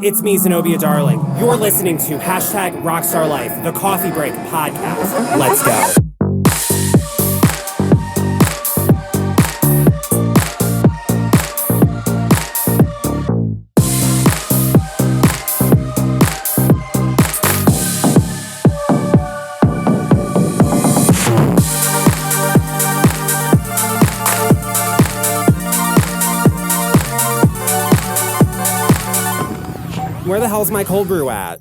It's me, Zenobia Darling. You're listening to hashtag Rockstar Life, the Coffee Break podcast. Let's go. Where the hell's my cold brew at?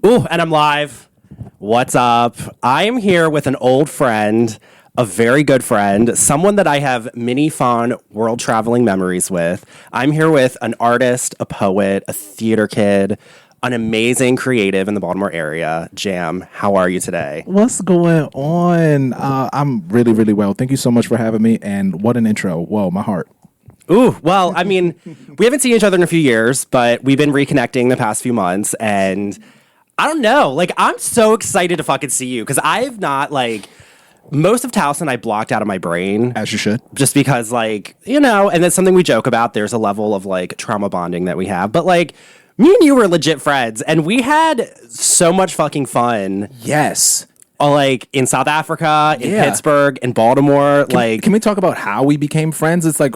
Ooh, and I'm live. What's up? I am here with an old friend, a very good friend, someone that I have many fond world traveling memories with. I'm here with an artist, a poet, a theater kid, an amazing creative in the Baltimore area. Jam, how are you today? What's going on? I'm really, really well. Thank you so much for having me. And what an intro. Whoa, my heart. Ooh, well, I mean, we haven't seen each other in a few years, but we've been reconnecting the past few months, and I don't know, like, I'm so excited to fucking see you, because I've not, like, most of Towson I blocked out of my brain. As you should. Just because, like, you know, and that's something we joke about, there's a level of, like, trauma bonding that we have, but, like, me and you were legit friends, and we had so much fucking fun. Yes. Like in South Africa, in Pittsburgh, in Baltimore. Can we talk about how we became friends? It's like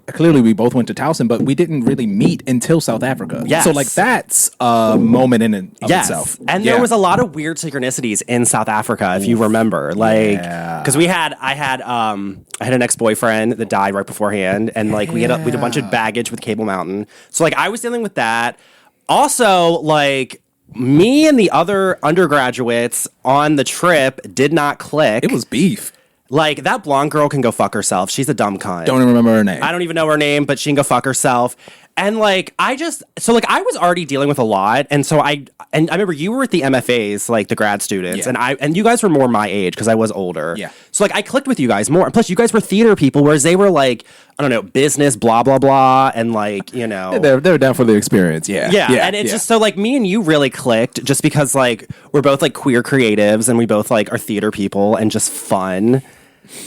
clearly we both went to Towson, but we didn't really meet until South Africa. Yes. So like that's a moment in and of itself. And there was a lot of weird synchronicities in South Africa, if you remember. Like, because I had an ex-boyfriend that died right beforehand, and like we had a bunch of baggage with Cable Mountain. So like I was dealing with that. Also, like, me and the other undergraduates on the trip did not click. It was beef. Like, that blonde girl can go fuck herself. She's a dumb cunt. Don't even remember her name. I don't even know her name, but she can go fuck herself. And like, I was already dealing with a lot. And so I remember you were at the MFAs, like the grad students, and you guys were more my age because I was older. Yeah. So like I clicked with you guys more. And plus you guys were theater people, whereas they were like, I don't know, business, blah, blah, blah. And like, you know. They're down for the experience. Yeah. And it's just so like me and you really clicked just because like we're both like queer creatives and we both like are theater people and just fun.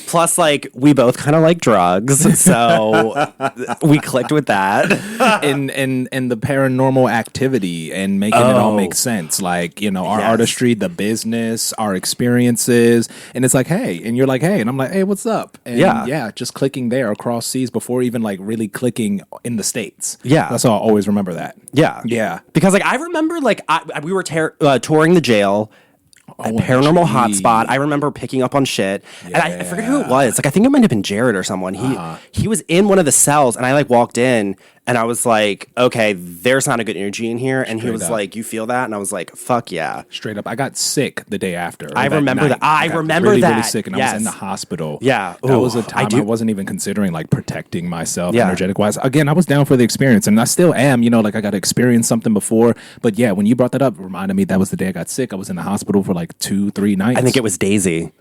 Plus, like, we both kind of like drugs, so we clicked with that. and the paranormal activity and making it all make sense. Like, you know, our artistry, the business, our experiences. And it's like, hey. And you're like, hey. And I'm like, hey, what's up? And just clicking there across seas before even, like, really clicking in the States. Yeah. That's how I always remember that. Yeah. Yeah. Because, like, I remember, like, we were touring the jail. Paranormal hotspot. I remember picking up on shit, and I forget who it was. Like, I think it might have been Jared or someone. He was in one of the cells, and I like walked in, and I was like, okay, there's not a good energy in here. And he was like, you feel that? And I was like, fuck yeah. Straight up. I got sick the day after. I remember that. I remember really, that. Really sick, and I was in the hospital. Yeah. That was a time I wasn't even considering like protecting myself energetic wise. Again, I was down for the experience, and I still am. You know, like I got to experience something before. But yeah, when you brought that up, it reminded me that was the day I got sick. I was in the hospital for like 2-3 nights. I think it was Daisy.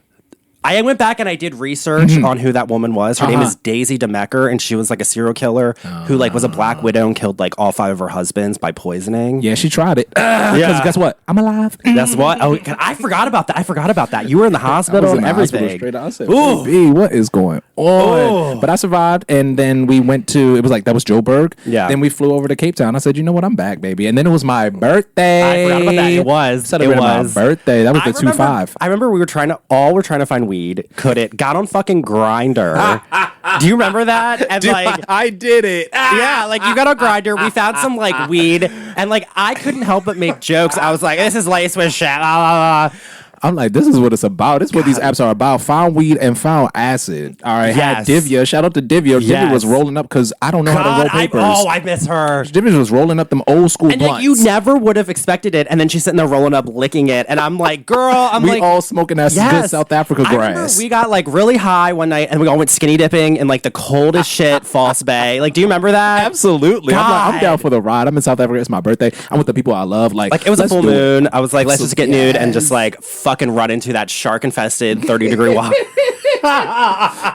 I went back and I did research on who that woman was. Her name is Daisy DeMecker, and she was like a serial killer who like was a black widow and killed like all 5 of her husbands by poisoning. Yeah, she tried it. Because guess what? I'm alive. That's what. Oh, I forgot about that. You were in the hospital and everything. Straight out. I said, B, what is going on? But I survived, and then we went to, it was like, that was Joburg. Yeah. Then we flew over to Cape Town. I said, you know what? I'm back, baby. And then it was my birthday. I forgot about that. It was. Celebrated my birthday. That was the 2-5. I remember we were trying to find weed. Couldn't. Got on fucking Grinder. Do you remember that? And Dude, like I did it. Yeah, like you got on Grinder. We found some like weed, and like I couldn't help but make jokes. I was like, "This is laced with shit." I'm like, this is what it's about. This is what these apps are about. Found weed and found acid. All right. Yes. Had Divya. Shout out to Divya. Yes. Divya was rolling up because I don't know how to roll papers. I miss her. Divya was rolling up them old school and blunts. Like, you never would have expected it. And then she's sitting there rolling up, licking it. And I'm like, girl, we all smoking that good South Africa grass. I remember we got like really high one night and we all went skinny dipping in like the coldest shit, False Bay. Like, do you remember that? Absolutely. I'm down for the ride. I'm in South Africa. It's my birthday. I'm with the people I love. Like it was a full moon. I was like, let's just get nude and just like fucking run into that shark-infested 30-degree walk.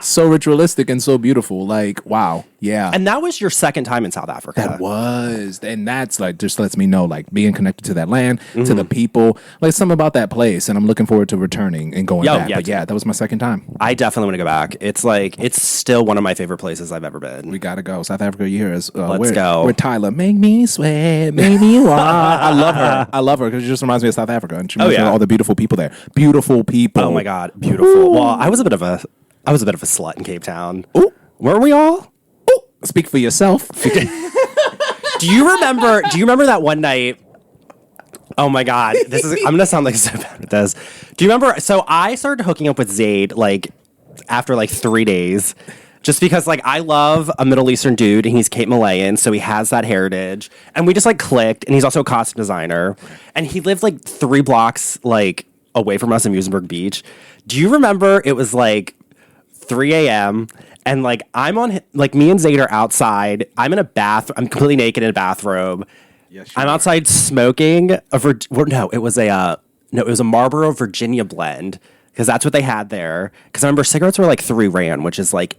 So ritualistic and so beautiful. Like, wow. Yeah. And that was your second time in South Africa. That was. And that's like, just lets me know, like, being connected to that land, to the people, like, something about that place. And I'm looking forward to returning and going back. But yeah, that was my second time. I definitely want to go back. It's like, it's still one of my favorite places I've ever been. We got to go. South Africa years. Let's go. Where Tyler, make me sweat, make me walk. I love her. I love her because she just reminds me of South Africa. And she reminds me of all the beautiful people there. Beautiful people. Oh my God. Beautiful. Ooh. Well, I was a bit of a slut in Cape Town. Ooh. Weren't we all? Speak for yourself. Do you remember that one night? Oh my God. I'm gonna sound like so bad at this. Do you remember? So I started hooking up with Zayd like after like 3 days. Just because like I love a Middle Eastern dude and he's Cape Malayan, so he has that heritage. And we just like clicked, and he's also a costume designer. And he lived like 3 blocks like away from us in Musenberg Beach. Do you remember it was like 3 a.m. and like I'm on, like me and Zayd are outside. I'm in a bath. I'm completely naked in a bathrobe. Yes, I'm outside smoking. It was a Marlboro Virginia blend because that's what they had there. Because I remember cigarettes were like 3 rand, which is like,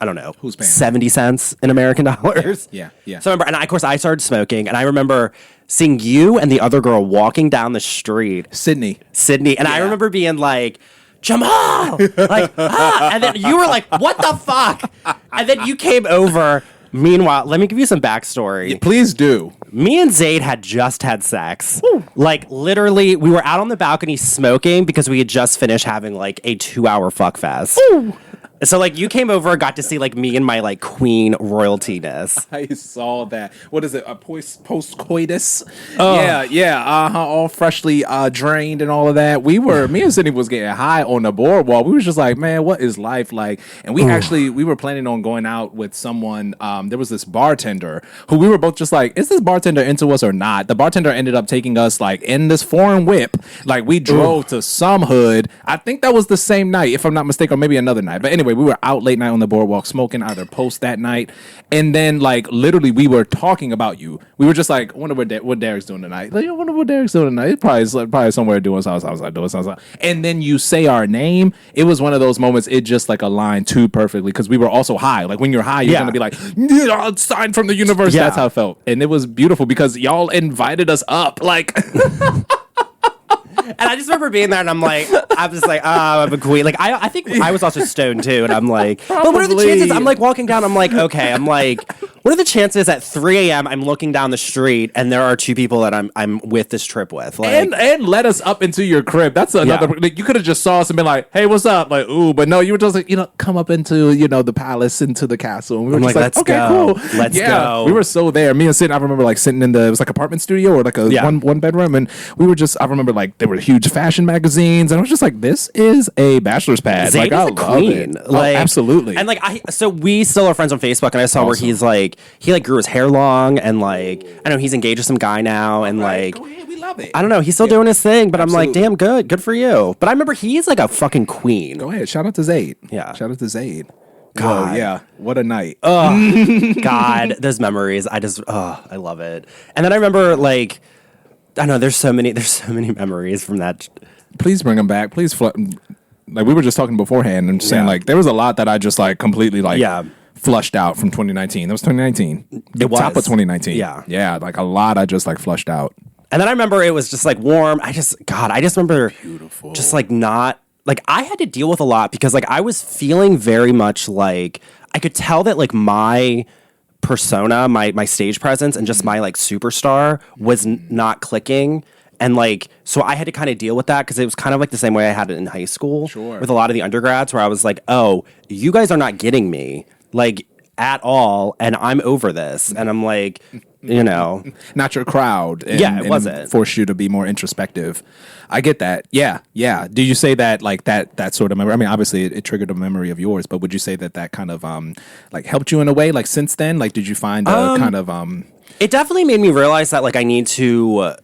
I don't know, who's paying 70 cents in American dollars. Yeah. So I remember, and of course I started smoking, and I remember seeing you and the other girl walking down the street, Sydney, and I remember being like, Jamal, like, and then you were like, what the fuck? And then you came over. Meanwhile, let me give you some backstory. Yeah, please do. Me and Zayd had just had sex. Woo. Like, literally, we were out on the balcony smoking because we had just finished having, like, a 2-hour fuck fest. Woo. So, like, you came over and got to see, like, me and my, like, queen royaltiness. I saw that. What is it? A post-coitus? Yeah. All freshly drained and all of that. Me and Sydney was getting high on the boardwalk. We was just like, man, what is life like? And we were planning on going out with someone. There was this bartender who we were both just like, is this bartender into us or not? The bartender ended up taking us, like, in this foreign whip. Like, we drove to some hood. I think that was the same night, if I'm not mistaken, or maybe another night. But anyway, we were out late night on the boardwalk smoking, either post that night, and then like literally we were talking about you. We were just like, I wonder what Derek's doing tonight. Like, I wonder what Derek's doing tonight. He's probably somewhere doing something. And then you say our name. It was one of those moments. It just like aligned too perfectly because we were also high. Like when you're high, you're gonna be like, sign from the universe. Yeah. That's how it felt, and it was beautiful because y'all invited us up. Like. And I just remember being there, and I'm just like, oh, I'm a queen. Like, I think I was also stoned too, and I'm like, but what are the chances? I'm like walking down, I'm like, okay, what are the chances at 3 a.m. I'm looking down the street and there are 2 people that I'm with this trip with, like, and let us up into your crib. That's another. Yeah. Like, you could have just saw us and been like, hey, what's up? Like, ooh, but no, you were just like, come up into the palace, into the castle. And we were just like, let's okay, go. Cool. Let's go. We were so there. Me and Sid, I remember like sitting in it was like apartment studio or like a one bedroom, and we were just. I remember like there were huge fashion magazines, and I was just like, this is a bachelor's pad. Zayd like, is a queen. Like, absolutely. And like so we still are friends on Facebook, and I saw where he's like he grew his hair long, and like I know he's engaged with some guy now, and like go ahead, we love it. I don't know, he's still doing his thing, but absolutely. I'm like, damn, good for you. But I remember he's like a fucking queen. Go ahead, shout out to Zayd. Yeah, shout out to Zayd. God. Oh, yeah, what a night. Oh God, those memories. I love it. And then I remember like I know there's so many memories from that. Please bring them back. Please, like we were just talking beforehand and saying like there was a lot that I just like completely like flushed out from 2019. That was 2019. It was top of 2019. Yeah, like a lot I just like flushed out. And then I remember it was just like warm. I just remember beautiful. Just like not like I had to deal with a lot because like I was feeling very much like I could tell that like my persona, my stage presence, and just my like superstar was not clicking. And like, so I had to kind of deal with that because it was kind of like the same way I had it in high school with a lot of the undergrads where I was like, oh, you guys are not getting me like at all. And I'm over this. And I'm like, not your crowd. And, it wasn't. Force you to be more introspective. I get that. Yeah. Do you say that like that sort of memory? I mean, obviously it triggered a memory of yours, but would you say that kind of like helped you in a way? Like since then, like did you find a kind of It definitely made me realize that like I need to.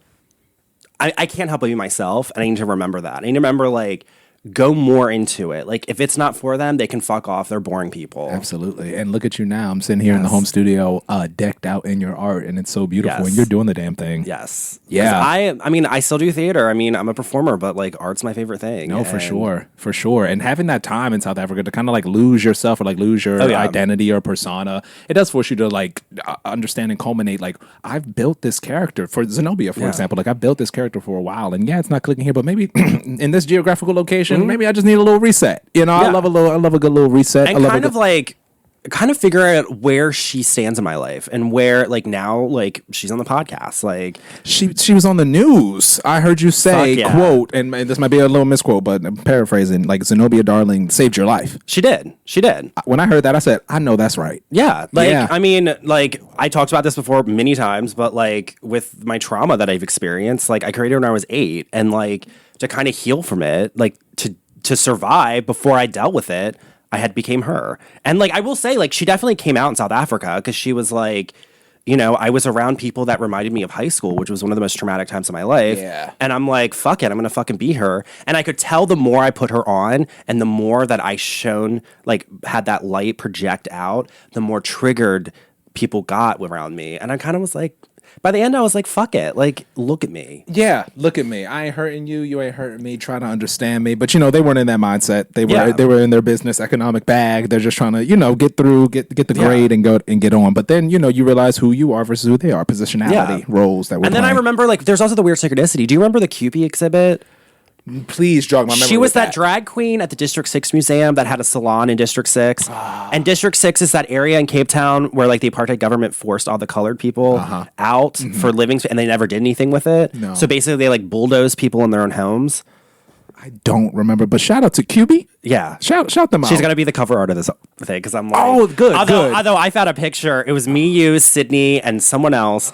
I can't help but be myself, and I need to remember that. I need to remember, like, go more into it. Like, if it's not for them, they can fuck off. They're boring people. Absolutely. And look at you now. I'm sitting here in the home studio, decked out in your art, and it's so beautiful. And you're doing the damn thing. Yes. Yeah. I mean, I still do theater. I mean, I'm a performer, but like, art's my favorite thing. No, for sure. And having that time in South Africa to kind of like lose yourself or like lose your identity or persona, it does force you to like understand and culminate. Like, I've built this character for Zenobia, for example. Like, I've built this character for a while, and it's not clicking here, but maybe in this geographical location, maybe I just need a little reset. You know, I love a good little reset. And kind of figure out where she stands in my life and where, like, now, like, she's on the podcast. Like, she was on the news. I heard you say, quote, and this might be a little misquote, but I'm paraphrasing, like, Zenobia Darling saved your life. She did. When I heard that, I said, I know that's right. Yeah. I mean, like, I talked about this before many times, but, like, with my trauma that I've experienced, like, I created when I was 8, and, like, to kind of heal from it, like, to survive before I dealt with it, I had became her. And, like, I will say, like, she definitely came out in South Africa because she was, like, you know, I was around people that reminded me of high school, which was one of the most traumatic times of my life. Yeah. And I'm like, fuck it, I'm going to fucking be her. And I could tell the more I put her on and the more that I shone, like, had that light project out, the more triggered people got around me. And I kind of was like, by the end, I was like, fuck it. Like, look at me. Yeah, look at me. I ain't hurting you. You ain't hurting me. Trying to understand me. But, you know, they weren't in that mindset. They were in their business economic bag. They're just trying to, you know, get through, get the grade and go and get on. But then, you know, you realize who you are versus who they are. Positionality, roles that we're And then playing. I remember, like, there's also the weird synchronicity. Do you remember the Cupid exhibit? Please jog my memory. She was that drag queen at the District 6 Museum that had a salon in District 6. And District 6 is that area in Cape Town where, like, the apartheid government forced all the colored people out for living, and they never did anything with it. No. So basically they, like, bulldozed people in their own homes. I don't remember, but shout out to QB. Yeah. Shout them out. She's going to be the cover art of this thing because I'm like... Oh, good, Although I found a picture, it was me, you, Sydney, and someone else.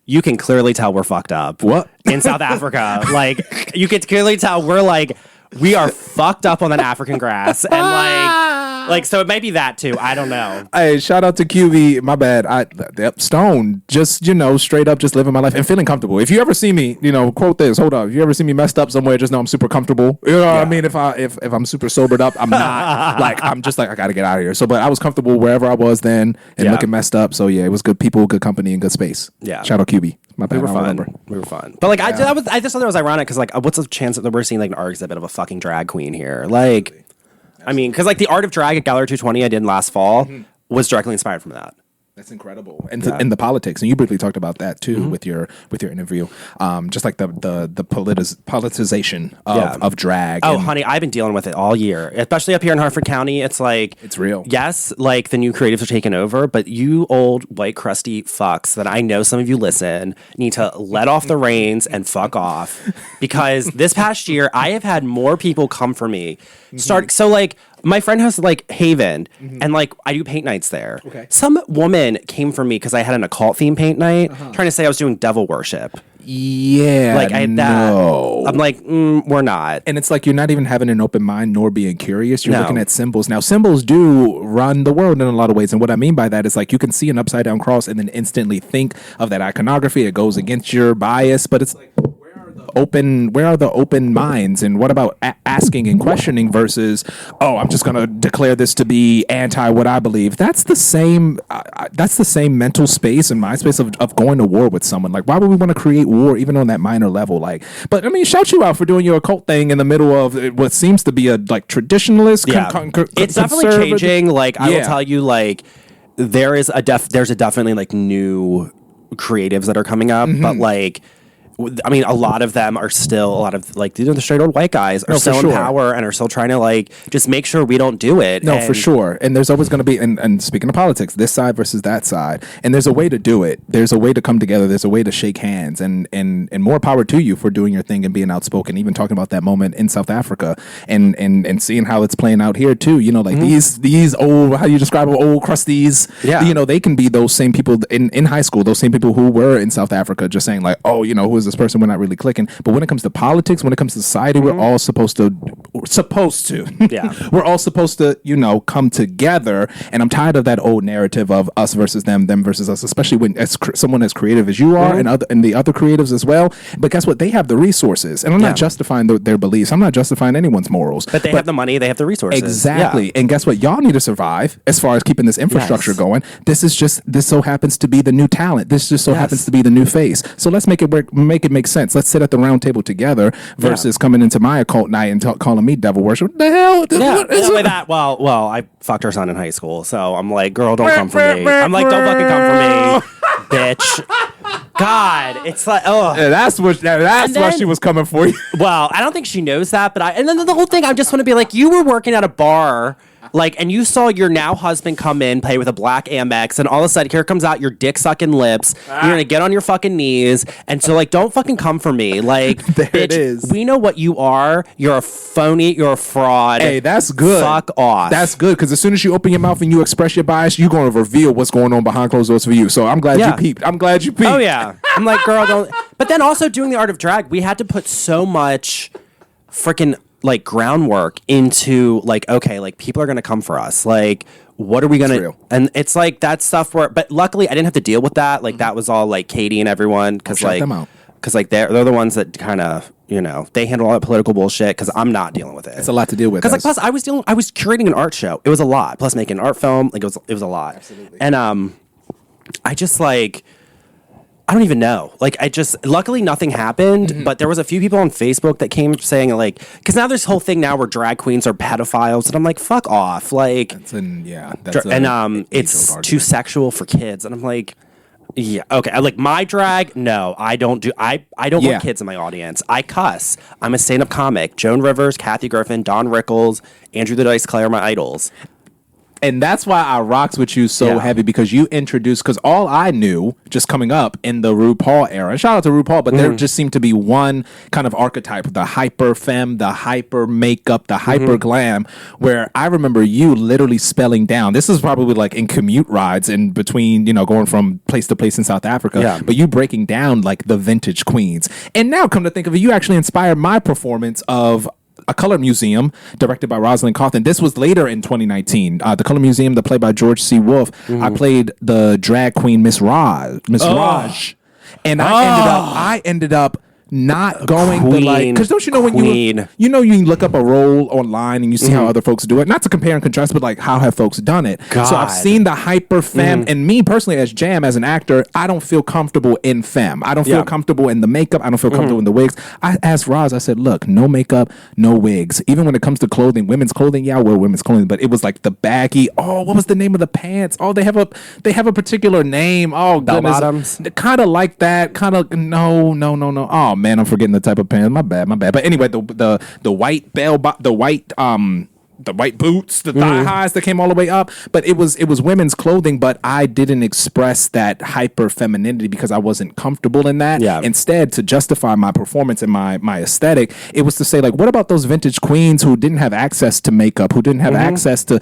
You can clearly tell we're fucked up. What? In South Africa. Like, you can clearly tell we are fucked up on that African grass. And like, so it might be that too. I don't know. Hey, shout out to QB. My bad. Stone. Just, you know, straight up just living my life and feeling comfortable. If you ever see me, you know, quote this, hold up. If you ever see me messed up somewhere, just know I'm super comfortable. You know what I mean? If I'm super sobered up, I'm not. Like, I'm just like, I got to get out of here. So, but I was comfortable wherever I was then and looking messed up. So, yeah, it was good people, good company, and good space. Yeah. Shout out QB. My bad. We were fun. But, like, I just thought that was ironic because, like, what's the chance that we're seeing, like, an art exhibit of a fucking drag queen here? Like, absolutely. I mean, because, like, the Art of Drag at Gallery 220 I did last fall was directly inspired from that. That's incredible. And the politics, and you briefly talked about that too with your interview. Just like the politicization of drag. Oh, honey, I've been dealing with it all year, especially up here in Hartford County. It's like it's real. Yes, like the new creatives are taking over, but you old white crusty fucks that I know some of you listen need to let off the reins and fuck off because this past year I have had more people come for me. So like. My friend has like Haven, and like I do paint nights there. Okay. Some woman came for me because I had an occult theme paint night, trying to say I was doing devil worship. Yeah, like I had that. No. I'm like, we're not. And it's like you're not even having an open mind nor being curious. You're looking at symbols. Now, symbols do run the world in a lot of ways, and what I mean by that is like you can see an upside down cross and then instantly think of that iconography. It goes against your bias, but it's like. Where are the open minds, and what about asking and questioning versus I'm just going to declare this to be anti what I believe. That's the same mental space and mind space of going to war with someone. Like, why would we want to create war even on that minor level? Like, but I mean, shout you out for doing your occult thing in the middle of what seems to be a like traditionalist it's definitely changing. Like, I will tell you, like, there's definitely like new creatives that are coming up, but like I mean, a lot of them are still the straight old white guys are still in power and are still trying to like just make sure we don't do it. No, for sure. And there's always going to be, and speaking of politics, this side versus that side, and there's a way to do it. There's a way to come together. There's a way to shake hands, and more power to you for doing your thing and being outspoken. Even talking about that moment in South Africa and seeing how it's playing out here too. You know, like these old, how you describe them, old crusties. Yeah. You know, they can be those same people in high school. Those same people who were in South Africa, just saying like, oh, you know, who is this person? We're not really clicking. But when it comes to politics, when it comes to society, we're all supposed to. Yeah. We're all supposed to, come together. And I'm tired of that old narrative of us versus them versus us, especially when someone as creative as you are and the other creatives as well. But guess what? They have the resources. And I'm not justifying their beliefs. I'm not justifying anyone's morals. But they have the money. They have the resources. Exactly. Yeah. And guess what? Y'all need to survive as far as keeping this infrastructure going. This so happens to be the new talent. This just so happens to be the new face. So let's make it work, make it make sense. Let's sit at the round table together versus coming into my occult night and calling me devil worship. What the hell? Yeah. Well, I fucked her son in high school, so I'm like, girl, don't come for me. I'm like, don't fucking come for me, bitch. God, it's like, oh. Yeah, that's why she was coming for you. Well, I don't think she knows that, and then the whole thing, I just want to be like, you were working at a bar. And you saw your now husband come in, play with a black Amex, and all of a sudden, here comes out your dick sucking lips. You're gonna get on your fucking knees, and so don't fucking come for me. There bitch, it is. We know what you are. You're a phony. You're a fraud. Hey, that's good. Fuck off. That's good because as soon as you open your mouth and you express your bias, you're gonna reveal what's going on behind closed doors for you. So I'm glad you peeped. Oh yeah. I'm like, girl, don't. But then also doing the art of drag, we had to put so much freaking groundwork into people are gonna come for us. What are we gonna? And it's that stuff but luckily I didn't have to deal with that. That was all Katie and everyone because they're the ones that kind of they handle all that political bullshit because I'm not dealing with it. It's a lot to deal with. Because plus I was curating an art show. It was a lot. Plus making an art film. It was a lot. Absolutely. And I just I don't even know. Luckily nothing happened, but there was a few people on Facebook that came saying because now there's this whole thing now where drag queens are pedophiles, and I'm like, fuck off. It's too sexual for kids, and I'm like, yeah, okay. My drag, no, I don't do. I don't want kids in my audience. I cuss. I'm a stand-up comic. Joan Rivers, Kathy Griffin, Don Rickles, Andrew the Dice Clay are my idols. And that's why I rocks with you so heavy because you introduced, because all I knew just coming up in the RuPaul era, and shout out to RuPaul, but there just seemed to be one kind of archetype, the hyper femme, the hyper makeup, the hyper glam, where I remember you literally spelling down, this is probably in commute rides in between, going from place to place in South Africa, but you breaking down the vintage queens. And now come to think of it, you actually inspired my performance of A Color Museum, directed by Rosalind Cawthon. This was later in 2019. The Color Museum, the play by George C. Wolfe. I played the drag queen Miss Raj, and I ended up not going because don't you know when you look up a role online and you see how other folks do it, not to compare and contrast, but how have folks done it. God. So I've seen the hyper femme, and me personally as Jam, as an actor, I don't feel comfortable in femme. I don't feel comfortable in the makeup. I don't feel comfortable in the wigs. I asked Roz, I said, look, no makeup, no wigs. Even when it comes to clothing, women's clothing, I wear women's clothing, but it was the baggy, what was the name of the pants? They have a particular name. Oh, bell goodness. bottoms. Kind of like that. Kind of no. Oh man, I'm forgetting the type of pants. My bad. But anyway, the white the white boots, the thigh highs that came all the way up, but it was women's clothing, but I didn't express that hyper femininity because I wasn't comfortable in that. Yeah. Instead, to justify my performance and my aesthetic, it was to say what about those vintage queens who didn't have access to makeup, who didn't have access to,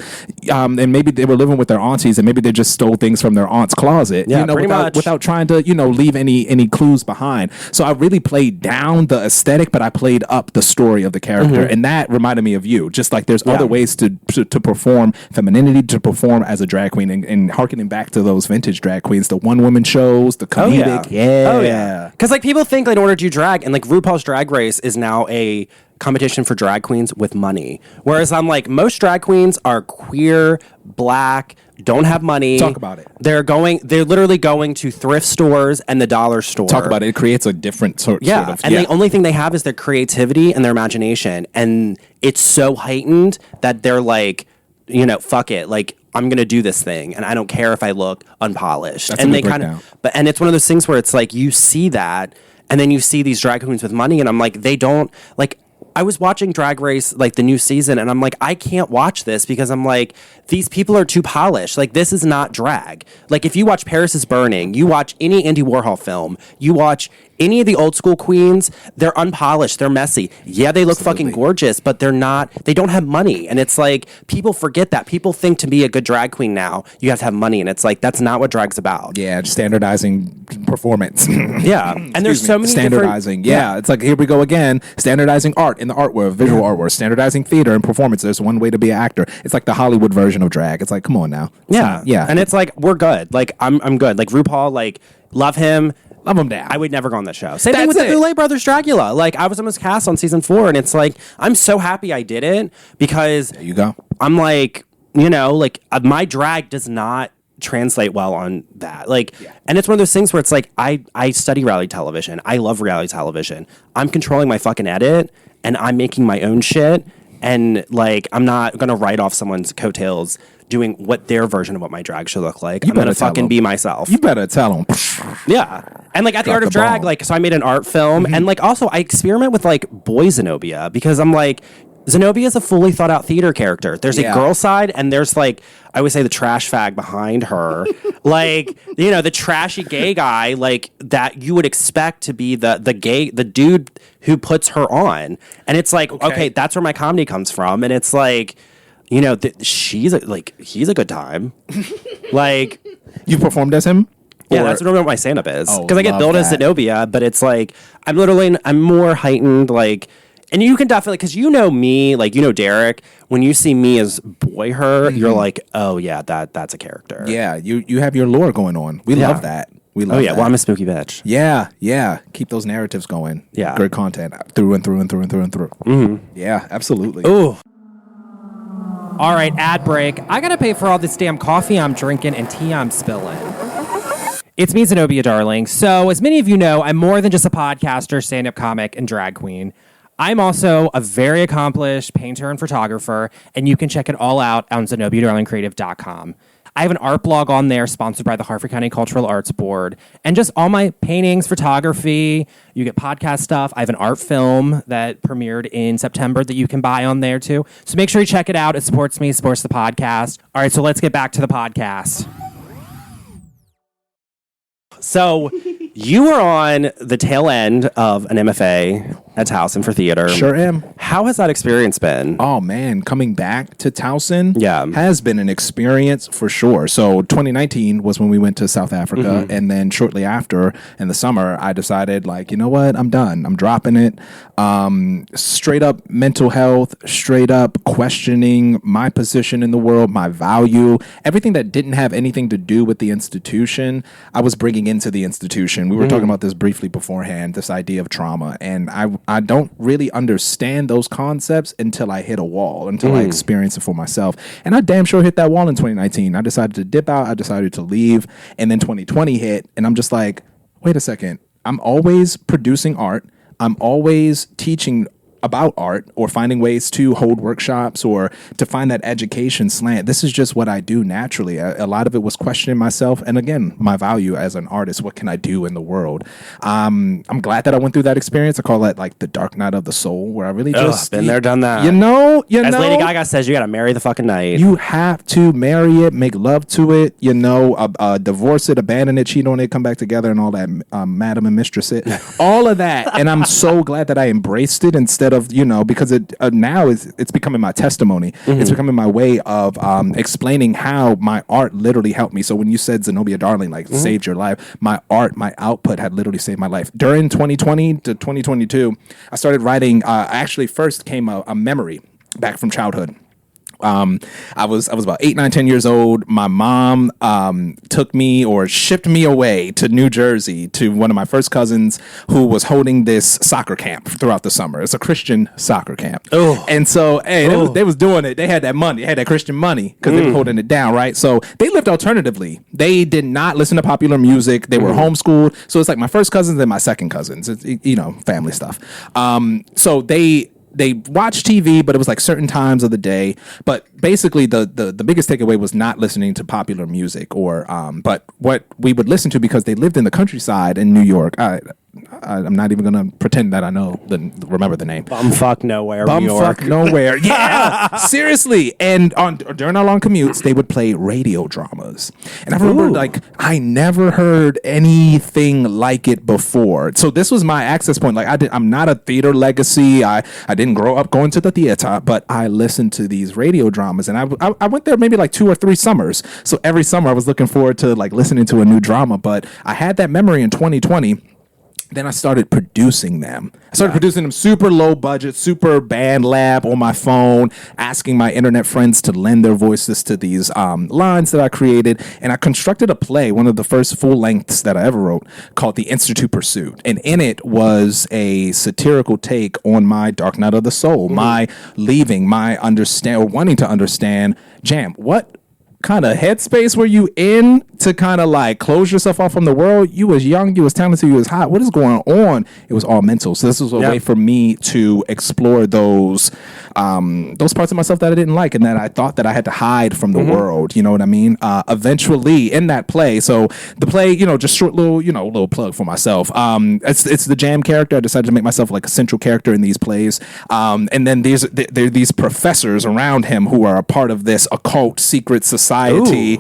and maybe they were living with their aunties and maybe they just stole things from their aunt's closet, without trying to leave any clues behind. So I really played down the aesthetic, but I played up the story of the character, and that reminded me of you. Just there's other ways to perform femininity, to perform as a drag queen, and harkening back to those vintage drag queens, the one-woman shows, the comedic. Because people think in order to do drag, and RuPaul's Drag Race is now a competition for drag queens with money, whereas I'm most drag queens are queer, black, don't have money. Talk about it. They're literally going to thrift stores and the dollar store. Talk about it. It creates a different sort of. And the only thing they have is their creativity and their imagination. And it's so heightened that they're fuck it. I'm going to do this thing. And I don't care if I look unpolished. That's and they kind of, and it's one of those things where it's you see that, and then you see these drag queens with money, and I'm they don't I was watching Drag Race, like the new season, and I'm like, I can't watch this because I'm like, these people are too polished. Like, this is not drag. Like, if you watch Paris is Burning, you watch any Andy Warhol film, you watch any of the old school queens, they're unpolished, they're messy. Yeah, they look fucking gorgeous, but they don't have money. And it's like, people forget that. People think to be a good drag queen now, you have to have money. And it's like, that's not what drag's about. Yeah, standardizing performance. Yeah. And there's so many standardizing. Yeah, it's like, here we go again, standardizing art in the art world, visual art world, standardizing theater and performance. There's one way to be an actor. It's like the Hollywood version of drag. It's like, come on now. Yeah. And it's like, we're good. Like, I'm good. Like, RuPaul, like, love him. Love him down. I would never go on that show. Same thing with the Boulay Brothers Dracula. Like, I was almost cast on season 4, and it's like, I'm so happy I did it because there you go. I'm like, you know, like, my drag does not translate well on that. Like, and it's one of those things where it's like, I study reality television. I love reality television. I'm controlling my fucking edit, and I'm making my own shit. And like, I'm not gonna write off someone's coattails doing what their version of what my drag should look like. I'm gonna fucking be myself. You better tell them. Yeah. And like at the Art of Drag, like, so I made an art film, and like also I experiment with like boy Zenobia because I'm like, Zenobia is a fully thought out theater character. There's a girl side, and there's like, I would say the trash fag behind her. Like, you know, the trashy gay guy, like, that you would expect to be the dude who puts her on. And it's like, okay, that's where my comedy comes from. And it's like, you know, he's a good time. Like, you performed as him? Yeah, that's what my stand-up is. Because I get billed as Zenobia, but it's like, I'm more heightened, like, and you can definitely, because you know me, like, you know Derek, when you see me as boy her, you're like, oh yeah, that's a character. Yeah, you have your lore going on. We love that. We love that. Well, I'm a spooky bitch. Yeah. Keep those narratives going. Yeah. Good content through and through and through and through and through. Mm-hmm. Yeah, absolutely. Ooh. All right, ad break. I gotta pay for all this damn coffee I'm drinking and tea I'm spilling. It's me, Zenobia Darling. So, as many of you know, I'm more than just a podcaster, stand-up comic, and drag queen. I'm also a very accomplished painter and photographer, and you can check it all out on ZenobiaDarlingCreative.com. I have an art blog on there sponsored by the Harford County Cultural Arts Board, and just all my paintings, photography, you get podcast stuff. I have an art film that premiered in September that you can buy on there too. So make sure you check it out. It supports me, supports the podcast. All right, so let's get back to the podcast. So you were on the tail end of an MFA at Towson for theater. Sure am. How has that experience been? Oh, man. Coming back to Towson has been an experience for sure. So 2019 was when we went to South Africa. And then shortly after, in the summer, I decided, like, you know what? I'm done. I'm dropping it. Straight up mental health, straight up questioning my position in the world, my value, everything that didn't have anything to do with the institution, I was bringing into the institution. We were talking about this briefly beforehand, this idea of trauma. And I don't really understand those concepts until I hit a wall, until I experience it for myself. And I damn sure hit that wall in 2019. I decided to dip out. I decided to leave. And then 2020 hit. And I'm just like, wait a second. I'm always producing art. I'm always teaching about art or finding ways to hold workshops or to find that education slant. This is just what I do naturally. A lot of it was questioning myself. And again, my value as an artist. What can I do in the world? I'm glad that I went through that experience. I call that like the dark night of the soul, where I really just been there, done that. You know, as Lady Gaga says, you got to marry the fucking night. You have to marry it, make love to it, you know, divorce it, abandon it, cheat on it, come back together and all that, madam and mistress it, all of that. And I'm so glad that I embraced it instead of, you know, because it now it's becoming my testimony. It's becoming my way of explaining how my art literally helped me. So when you said Zenobia Darling, like, saved your life, my art, my output had literally saved my life. During 2020 to 2022, I started writing, actually first came a memory back from childhood. I was about 8, 9, 10 years old. My mom took me or shipped me away to New Jersey to one of my first cousins who was holding this soccer camp throughout the summer. It's a Christian soccer camp. Oh. And so, hey, they was doing it. They had that money. They had that Christian money because they were holding it down, right? So they lived alternatively. They did not listen to popular music. They were homeschooled. So it's like my first cousins and my second cousins. It's, you know, family stuff. So they watched TV, but it was like certain times of the day. But basically, the biggest takeaway was not listening to popular music, or but what we would listen to, because they lived in the countryside in New York. I'm not even gonna pretend that I remember the name. Bumfuck Nowhere, New York. Bumfuck Nowhere. Yeah, seriously. And during our long commutes, they would play radio dramas, and I remember like I never heard anything like it before. So this was my access point. Like I'm not a theater legacy. I didn't grow up going to the theater, but I listened to these radio dramas, and I went there maybe like 2 or 3 summers. So every summer I was looking forward to like listening to a new drama. But I had that memory in 2020. Then I started producing them. I started producing them super low budget, super band lab on my phone, asking my internet friends to lend their voices to these lines that I created. And I constructed a play, one of the first full lengths that I ever wrote, called The Institute Pursuit. And in it was a satirical take on my dark night of the soul, my leaving, my wanting to understand, Jam, what kind of headspace were you in to kind of like close yourself off from the world? You was young, you was talented, you was hot. What is going on? It was all mental. So this was a way for me to explore those parts of myself that I didn't like and that I thought that I had to hide from the world. You know what I mean? Eventually in that play, so the play, just short little plug for myself. It's the Jam character. I decided to make myself like a central character in these plays. And then there are these professors around him who are a part of this occult secret society.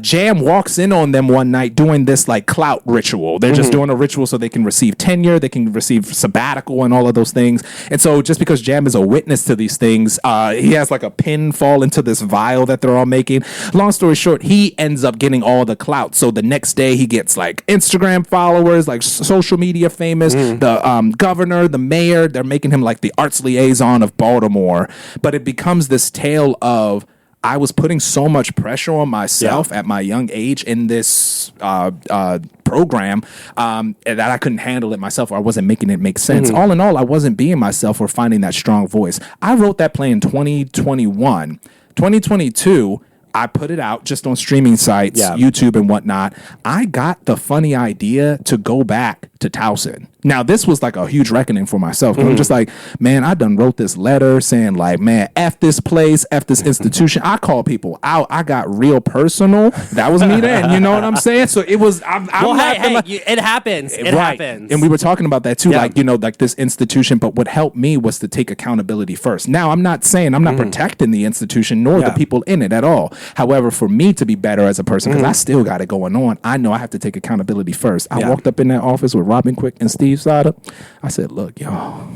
Jam walks in on them one night doing this like clout ritual. They're just doing a ritual so they can receive tenure, they can receive sabbatical and all of those things. And so just because Jam is a witness to these things, he has like a pin fall into this vial that they're all making. Long story short, he ends up getting all the clout. So the next day he gets like Instagram followers, like social media famous, the governor, the mayor, they're making him like the arts liaison of Baltimore. But it becomes this tale of I was putting so much pressure on myself at my young age in this program that I couldn't handle it myself, or I wasn't making it make sense. All in all, I wasn't being myself or finding that strong voice. I wrote that play in 2021. 2022, I put it out just on streaming sites, YouTube and whatnot. I got the funny idea to go back to Towson. Now, this was like a huge reckoning for myself. I'm just like, man, I done wrote this letter saying like, man, F this place, F this institution. I call people out. I got real personal. That was me then. You know what I'm saying? So it was, it happens. It happens. And we were talking about that too, like this institution. But what helped me was to take accountability first. Now, I'm not saying I'm not protecting the institution nor the people in it at all. However, for me to be better as a person, because I still got it going on, I know I have to take accountability first. I walked up in that office with Robin Quick and Steve Sada. I said, look, y'all,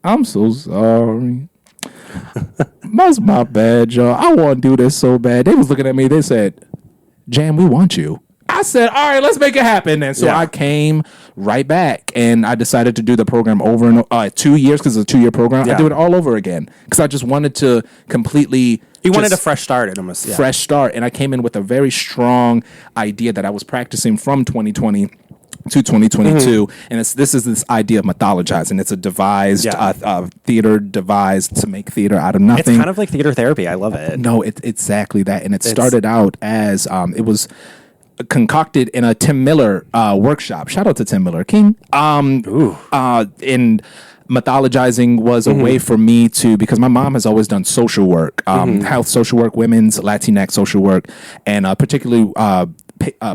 I'm so sorry. That's my bad, y'all. I want to do this so bad. They was looking at me. They said, Jam, we want you. I said, all right, let's make it happen. And so I came right back and I decided to do the program over and 2 years because it's a 2-year program. I do it all over again because I just wanted to completely... You wanted a fresh start, almost. Yeah. Fresh start. And I came in with a very strong idea that I was practicing from 2020 to 2022. And this is this idea of mythologizing. It's a devised theater devised to make theater out of nothing. It's kind of like theater therapy. I love it. No, it's exactly that. And it started out as it was concocted in a Tim Miller workshop. Shout out to Tim Miller King. And mythologizing was a way for me to, because my mom has always done social work, health social work, women's, Latinx social work, and particularly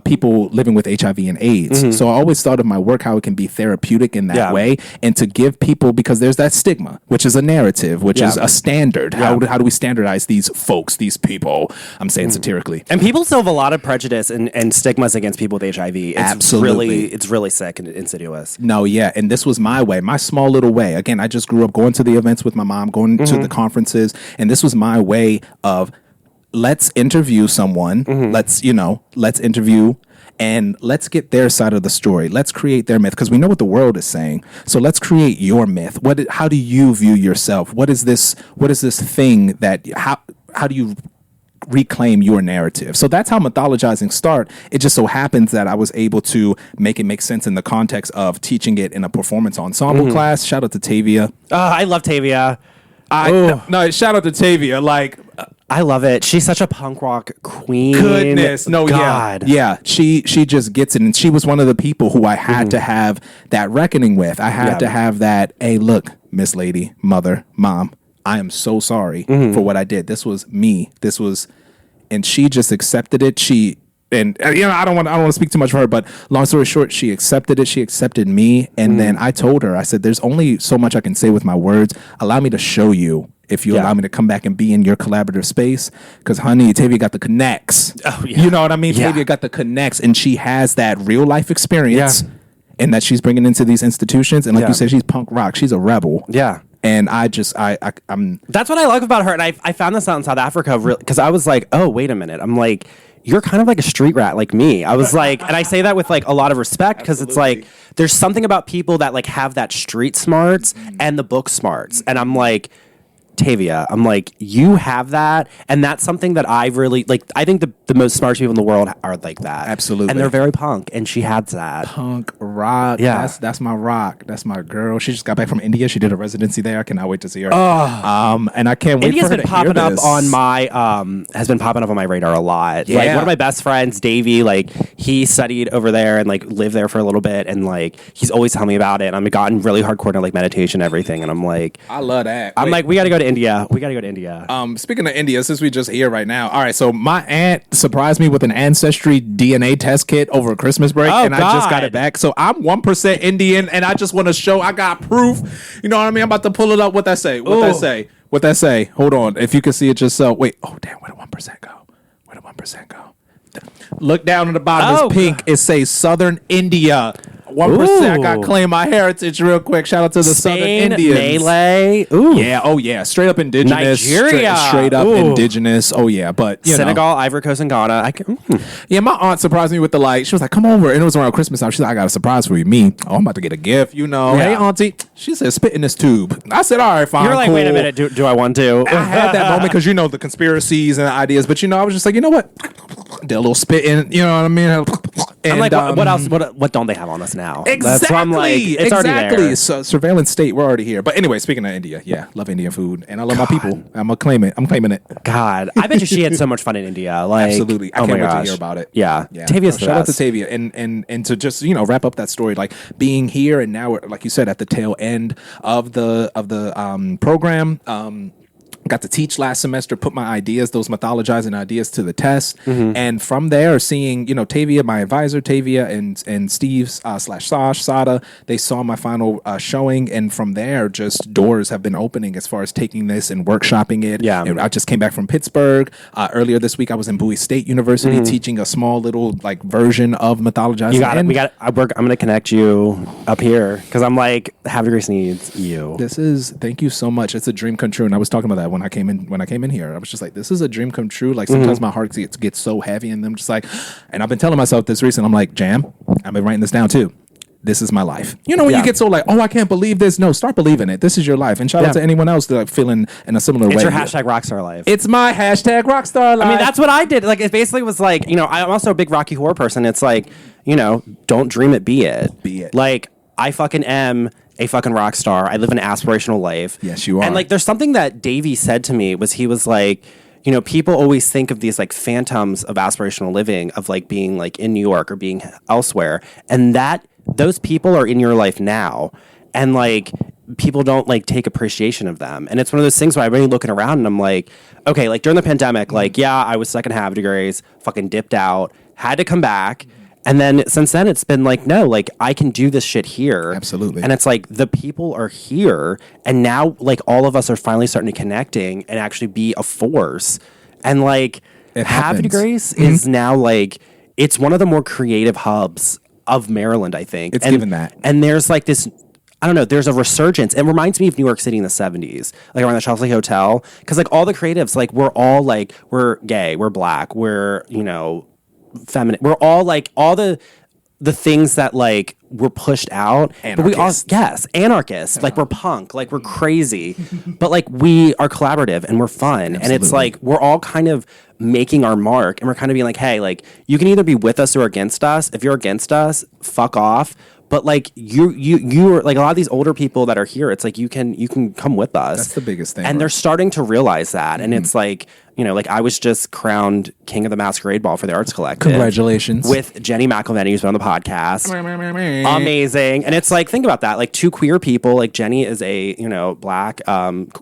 people living with HIV and AIDS. So I always thought of my work how it can be therapeutic in that way, and to give people, because there's that stigma, which is a narrative, which is a standard. How do we standardize these folks, these people? I'm saying satirically. And people still have a lot of prejudice and stigmas against people with HIV. It's Absolutely. It's really sick and insidious. No, yeah. And this was my way, my small little way. Again, I just grew up going to the events with my mom, going to the conferences, and this was my way of, let's interview someone. Let's interview and let's get their side of the story. Let's create their myth because we know what the world is saying. So let's create your myth. How do you view yourself? What is this thing that how do you reclaim your narrative? So that's how mythologizing started. It just so happens that I was able to make it make sense in the context of teaching it in a performance ensemble class. Shout out to Tavia. I love Tavia. No, shout out to Tavia. Like, I love it. She's such a punk rock queen. Goodness. No, God. Yeah. She just gets it. And she was one of the people who I had to have that reckoning with. I had to have that, hey, look, Miss Lady, mother, mom, I am so sorry for what I did. This was me. And she just accepted it. and I don't want to speak too much for her, but long story short, she accepted it. She accepted me, and then I told her, I said, "There's only so much I can say with my words. Allow me to show you." If you allow me to come back and be in your collaborative space, because honey, Tavia got the connects. Oh, yeah. You know what I mean? Yeah. Tavia got the connects, and she has that real life experience, and that she's bringing into these institutions. And like you said, she's punk rock. She's a rebel. Yeah. And I'm. That's what I like about her. And I found this out in South Africa because I was like, oh, wait a minute. I'm like, you're kind of like a street rat like me. I was like, and I say that with like a lot of respect because it's like there's something about people that like have that street smarts and the book smarts, and I'm like. Tavia, I'm like, you have that, and that's something that I really like. I think the most smart people in the world are like that. Absolutely. And they're very punk, and she had that. Punk rock. Yeah. That's my rock. That's my girl. She just got back from India. She did a residency there. I cannot wait to see her. And I can't wait India's for her been to popping hear up this. on my has been popping up on my radar a lot. Yeah. Like one of my best friends, Davey, like he studied over there and like lived there for a little bit, and like he's always telling me about it. And I've gotten really hardcore into like meditation and everything, and I'm like, I love that. I'm like, we got to go to India. We got to go to India. Speaking of India, since we just here right now, all right. So my aunt surprised me with an ancestry DNA test kit over Christmas break, and I just got it back. So I'm 1% Indian, and I just want to show I got proof. You know what I mean? I'm about to pull it up. What that say? What that say? Hold on. If you can see it yourself. Wait. Oh damn. Where did 1% go? Where did 1% go? Look down at the bottom. It's pink. It says Southern India. 1%. I got to claim my heritage real quick. Shout out to the Southern Indians. Malay. Ooh. Yeah. Oh, yeah. Straight up indigenous. Nigeria. Straight up indigenous. Oh, yeah. But Senegal, Ivory Coast, and Ghana. Yeah, my aunt surprised me with the like. She was like, "Come over," and it was around Christmas time. She's like, "I got a surprise for you." Me, I'm about to get a gift. Hey, auntie. She said, "Spit in this tube." I said, "All right, fine." You're like, cool. "Wait a minute. Do I want to?" I had that moment because the conspiracies and the ideas, but I was just like, you know what? Did a little spit in. You know what I mean? And, I'm like, what else? What don't they have on us now? Exactly. That's why I'm like, it's already there. So, surveillance state. We're already here. But anyway, speaking of India, love Indian food, and I love my people. I'm gonna claim it. I'm claiming it. God, I bet you she had so much fun in India. Like, absolutely. I can't wait to hear about it. Yeah. Tavia's shout out to Tavia, and to just wrap up that story, like being here and now, like you said, at the tail end of the program. Got to teach last semester, put my ideas, those mythologizing ideas to the test. And from there, seeing, Tavia, my advisor, Tavia and Steve /Sash, Sada, they saw my final showing. And from there, just doors have been opening as far as taking this and workshopping it. Yeah. And I just came back from Pittsburgh. Earlier this week, I was in Bowie State University teaching a small little like version of mythologizing. You got it. I'm going to connect you up here because I'm like, Have Grace needs you. Thank you so much. It's a dream come true. And I was talking about that when I came in here. I was just like, this is a dream come true. Like sometimes my heart gets so heavy, and I'm just like, and I've been telling myself this recently. I'm like, Jam, I've been writing this down too. This is my life. When you get so like, oh, I can't believe this. No, start believing it. This is your life. And shout out to anyone else that feeling in a similar way. It's your hashtag rockstar life. It's my hashtag rockstar life. I mean, that's what I did. Like, it basically was like, I'm also a big Rocky Horror person. It's like, don't dream it, be it. Be it. Like, I fucking am a fucking rock star. I live an aspirational life. Yes, you are. And like, there's something that Davey said to me he was like, people always think of these like phantoms of aspirational living, of like being like in New York or being elsewhere, and that those people are in your life now, and like people don't like take appreciation of them. And it's one of those things where I'm really looking around and I'm like, okay, like during the pandemic, like I was stuck in half degrees, fucking dipped out, had to come back. And then since then, it's been like, no, like I can do this shit here. Absolutely. And it's like the people are here. And now like all of us are finally starting to connecting and actually be a force. And like Have Grace is now like, it's one of the more creative hubs of Maryland, I think. It's given that. And there's like this, I don't know, there's a resurgence. It reminds me of New York City in the 70s, like around the Chelsea Hotel. Because like all the creatives, like we're all like, we're gay, we're black, we're, feminine. We're all like all the things that like were pushed out. Anarchist. But we all anarchists. Like we're punk, like we're crazy, but like we are collaborative and we're fun. Absolutely. And it's like we're all kind of making our mark, and we're kind of being like, hey, like you can either be with us or against us. If you're against us, fuck off. But like you are like a lot of these older people that are here. It's like you can come with us. That's the biggest thing. And they're starting to realize that, and it's like like I was just crowned King of the Masquerade Ball for the Arts Collective. Congratulations. With Jenny McElvenney, who's been on the podcast. Amazing. And it's like, think about that. Like 2 queer people. Like Jenny is a, black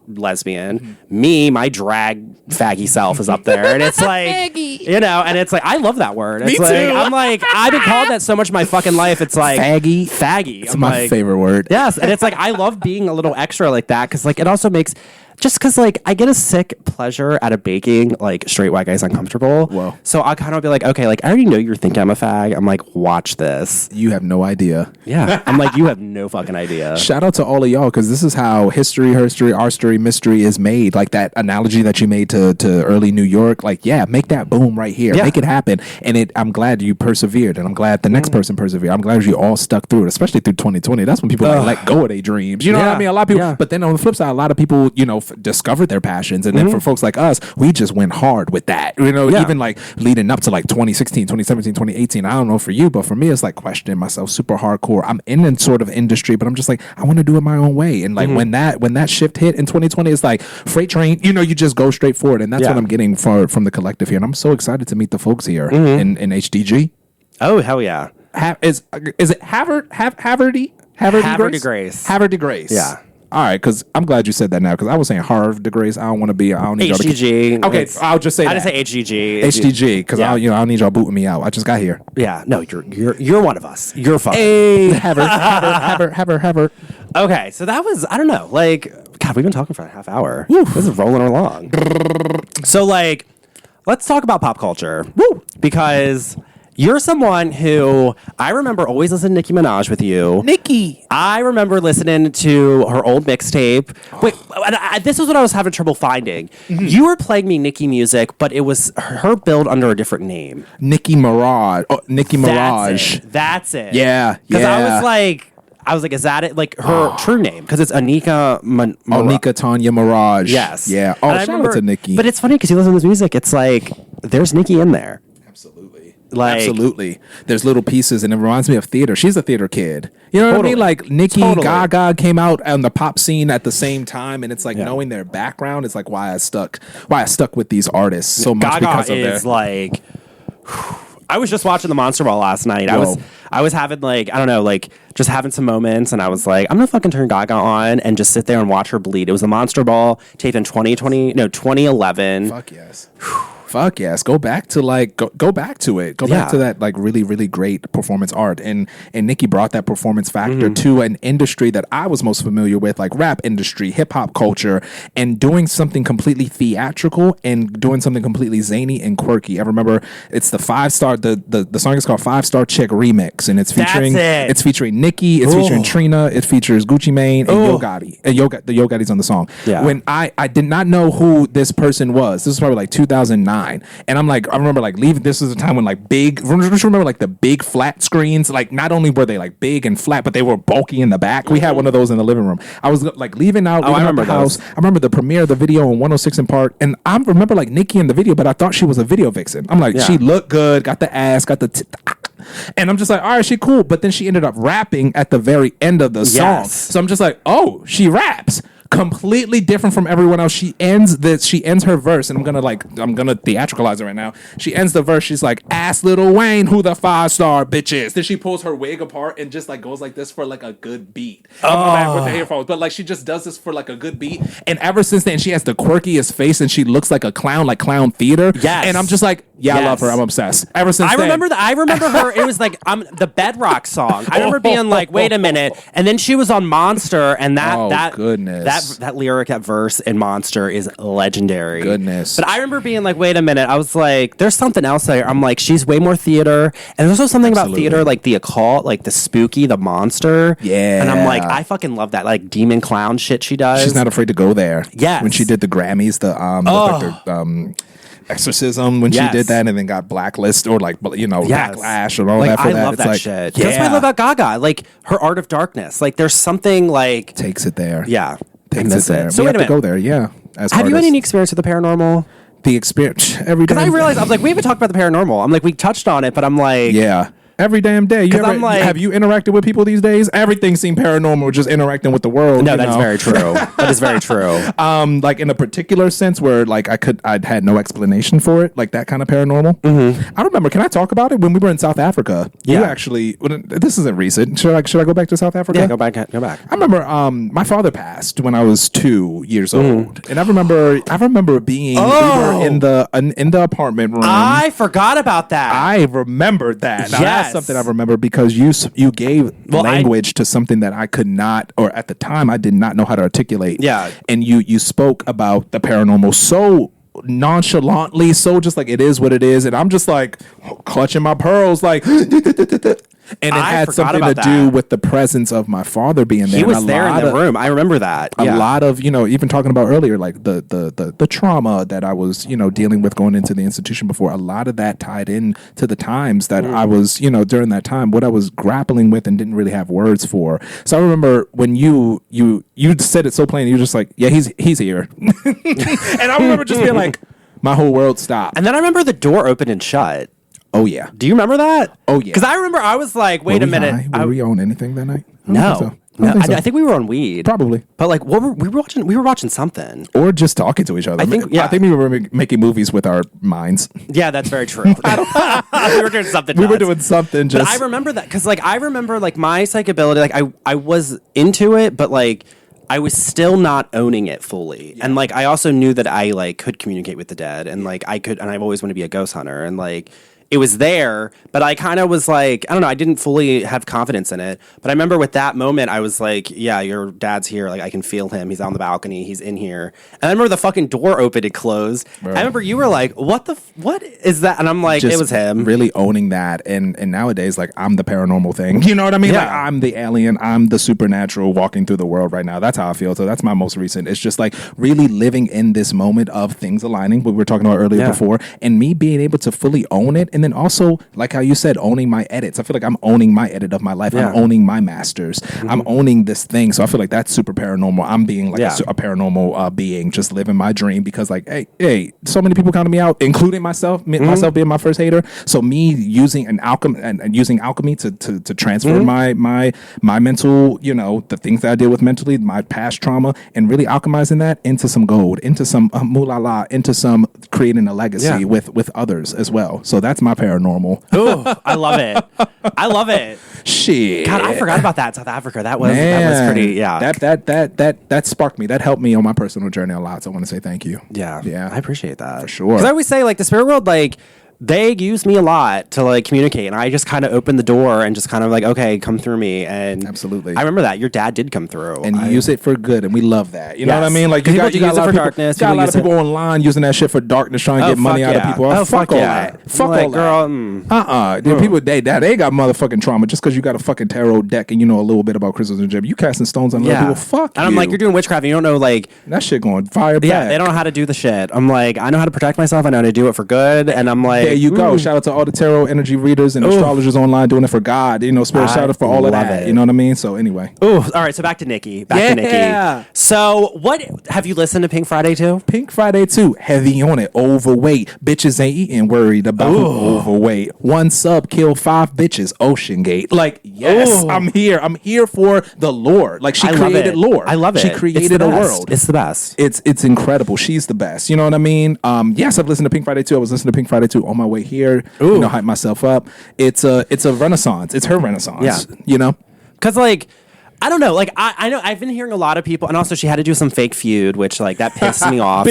lesbian. Me, my drag faggy self is up there. And it's like, and it's like, I love that word. It's Me like, too. I'm like, I've been called that so much in my fucking life. It's like faggy. It's my favorite word. Yes. And it's like, I love being a little extra like that. Cause like, it also makes, just because, like, I get a sick pleasure out of making, like, straight white guys uncomfortable. Whoa. So I kind of be like, okay, like, I already know you're thinking I'm a fag. I'm like, watch this. You have no idea. Yeah. I'm like, you have no fucking idea. Shout out to all of y'all, because this is how history, her story, our story, mystery is made. Like that analogy that you made to early New York. Like, yeah, make that boom right here. Yeah. Make it happen. And I'm glad you persevered, and I'm glad the next person persevered. I'm glad you all stuck through it, especially through 2020. That's when people like, let go of their dreams. You know what I mean? A lot of people. Yeah. But then on the flip side, a lot of people, discovered their passions, and then for folks like us, we just went hard with that, even like leading up to like 2016, 2017, 2018. I don't know for you, but for me, it's like questioning myself super hardcore. I'm in a sort of industry, but I'm just like, I want to do it my own way. And like when that shift hit in 2020, it's like freight train, you just go straight forward. And that's what I'm getting from the collective here. And I'm so excited to meet the folks here in HDG. Oh, hell yeah. Is it Harvard Grace? Harvard de Grace. Yeah. All right, because I'm glad you said that now, because I was saying Harvard de Grace. I don't want to be. I don't need HDG. Y'all to, okay, I'll just say I that. just say HDG. HDG, because I don't need y'all booting me out. I just got here. Yeah, no, you're one of us. You're fine. Hey, Harvard. Okay, so that was, I don't know, like, God, we've been talking for a half hour. Woo. This is rolling along. So, like, let's talk about pop culture. Woo. Because you're someone who, I remember always listening to Nicki Minaj with you. Nicki. I remember listening to her old mixtape. Wait, this is what I was having trouble finding. You were playing me Nicki music, but it was her billed under a different name. Nicki Mirage. Oh, Nicki Mirage. That's it. Yeah. Because I was like, is that it? Like her true name? Because it's Anika Anika Tanya Mirage. Yes. Yeah. Oh, shout out to Nicki. But it's funny because you listen to this music, it's like, there's Nicki in there. Absolutely. There's little pieces, and it reminds me of theater. She's a theater kid. You know what I mean? Like Nicki, Gaga came out on the pop scene at the same time, and it's like knowing their background is like why I stuck with these artists so much. Gaga because of is their like. I was just watching the Monster Ball last night. Whoa. I was having like, I don't know, like just having some moments, and I was like, I'm gonna fucking turn Gaga on and just sit there and watch her bleed. It was the Monster Ball taped in 2011. Fuck yes. Fuck yes. Go back to like go back to it. Go back to that like really, really great performance art. And Nicki brought that performance factor to an industry that I was most familiar with, like rap industry, hip hop culture, and doing something completely theatrical and doing something completely zany and quirky. I remember it's the 5-star the song is called 5-Star Chick Remix, and it's featuring Nicki, it's featuring Trina, it features Gucci Mane and Yo Gotti. The Yo Gotti's on the song. Yeah. When I did not know who this person was. This was probably like 2009. And I'm like, I remember like leaving. This is a time when like remember like the big flat screens. Like not only were they like big and flat, but they were bulky in the back. We had one of those in the living room. I was like leaving out the house. I remember the premiere of the video on 106 in Park, and I remember like Nicki in the video, but I thought she was a video vixen. I'm like, she looked good, got the ass, got the. And I'm just like, all right, she cool. But then she ended up rapping at the very end of the song. So I'm just like, oh, she raps. Completely different from everyone else. She ends her verse, and I'm gonna theatricalize it right now. She ends the verse. She's like, "Ask Lil Wayne who the 5-star bitch is." Then she pulls her wig apart and just like goes like this for like a good beat. I'm back with the earphones, but like she just does this for like a good beat. And ever since then, she has the quirkiest face, and she looks like a clown, like clown theater. Yes. And I'm just like, I love her. I'm obsessed. Ever since I remember her. It was like the Bedrock song. I remember being like, wait a minute, and then she was on Monster, and that lyric, that verse in Monster is legendary. Goodness. But I remember being like, wait a minute. I was like, there's something else there. I'm like, she's way more theater. And there's also something about theater, like the occult, like the spooky, the monster. Yeah. And I'm like, I fucking love that, like demon clown shit she does. She's not afraid to go there. Yes. When she did the Grammys, Exorcism, when she did that and then got blacklisted or like, backlash and all that for I that. love that shit. That's what I love about Gaga. Like her Art of Darkness. Like there's something like takes it there. Yeah. Takes it there. So we have to go there, yeah. Have you had any experience with the paranormal? The experience every day. Because I realized, I was like, we haven't talked about the paranormal. I'm like, we touched on it, but I'm like, yeah. Every damn day. I'm like, have you interacted with people these days? Everything seemed paranormal, just interacting with the world. No, that's very true. That is very true. Like in a particular sense where like I'd had no explanation for it, like that kind of paranormal. I remember, can I talk about it? When we were in South Africa, you actually, this isn't recent. Should I go back to South Africa? Yeah, go back. I remember my father passed when I was 2 years old. And I remember being, we were in the apartment room. I forgot about that. I remembered that. Now, Yes. that's something I remember because you gave language to something that I could not, or at the time I did not know how to articulate. Yeah. And you spoke about the paranormal so nonchalantly, so just like it is what it is, and I'm just like clutching my pearls like and it had something to do with the presence of my father being there. He was there in the room. I remember that. A lot of, even talking about earlier, like the trauma that I was, dealing with going into the institution before, a lot of that tied in to the times that I was, during that time, what I was grappling with and didn't really have words for. So I remember when you said it so plain, you were just like, yeah, he's here. And I remember just being like, my whole world stopped. And then I remember the door opened and shut. Oh, yeah. Do you remember that? Oh, yeah. Because I remember I was like, wait a minute. Were we on anything that night? No. I think we were on weed. Probably. But like, we were watching something. Or just talking to each other. I think we were making movies with our minds. Yeah, that's very true. We were doing something. We were doing something. But I remember that because like I remember like my psychability. Like I was into it, but like I was still not owning it fully. Yeah. And like I also knew that I like could communicate with the dead, and like I could, and I've always wanted to be a ghost hunter, and like. It was there, but I kind of was like, I don't know, I didn't fully have confidence in it. But I remember with that moment, I was like, yeah, your dad's here. Like, I can feel him. He's on the balcony. He's in here. And I remember the fucking door opened and closed. Bro. I remember you were like, what is that? And I'm like, just it was him. Really owning that. And nowadays, like, I'm the paranormal thing. You know what I mean? Yeah. Like, I'm the alien. I'm the supernatural walking through the world right now. That's how I feel. So that's my most recent. It's just like really living in this moment of things aligning, what we were talking about earlier before, and me being able to fully own it. And then also, like how you said, owning my edits. I feel like I'm owning my edit of my life. Yeah. I'm owning my masters. Mm-hmm. I'm owning this thing. So I feel like that's super paranormal. I'm being like a paranormal being, just living my dream because like, hey, so many people counted me out, including myself, myself being my first hater. So me using an using alchemy to transfer my mental, the things that I deal with mentally, my past trauma, and really alchemizing that into some gold, into some moolah, into some creating a legacy with others as well. So that's my paranormal. Ooh, I love it. I love it. Shit. God, I forgot about that in South Africa. That was pretty, That sparked me. That helped me on my personal journey a lot. So I want to say thank you. Yeah. I appreciate that. For sure. Because I always say, like, the spirit world, like, they use me a lot to like communicate, and I just kind of opened the door and just kind of like, okay, come through me. And absolutely, I remember that your dad did come through, and you use it for good, and we love that. You know what I mean? Like you got a lot of people, darkness. Got a lot of people online using that shit for darkness, trying to get money out of people. Oh, fuck all that. Fuck all that, girl. People they got motherfucking trauma just because you got a fucking tarot deck and you know a little bit about crystals and jib. You casting stones on other people. Fuck. And I'm like, you're doing witchcraft, and you don't know like that shit going fire. Yeah, they don't know how to do the shit. I'm like, I know how to protect myself. I know how to do it for good, and I'm like, there you go. Shout out to all the tarot energy readers and astrologers online doing it for God. Spirit shout out for all of that. You know what I mean? So anyway. Ooh, all right. So back to Nicki. To Nicki. So what have you listened to Pink Friday 2? Pink Friday 2. Heavy on it. Overweight. Bitches ain't eating. Worried about overweight. One sub kill 5 bitches. Ocean Gate. Like, yes, I'm here. I'm here for the lore. Like she created lore. I love it. She created a world. It's the best. It's incredible. She's the best. You know what I mean? Yes, I've listened to Pink Friday 2. I was listening to Pink Friday 2 on my way here. Hype myself up. It's a renaissance. It's her renaissance. Yeah. Because like I don't know. Like I know I've been hearing a lot of people, and also she had to do some fake feud, which like that pissed me off.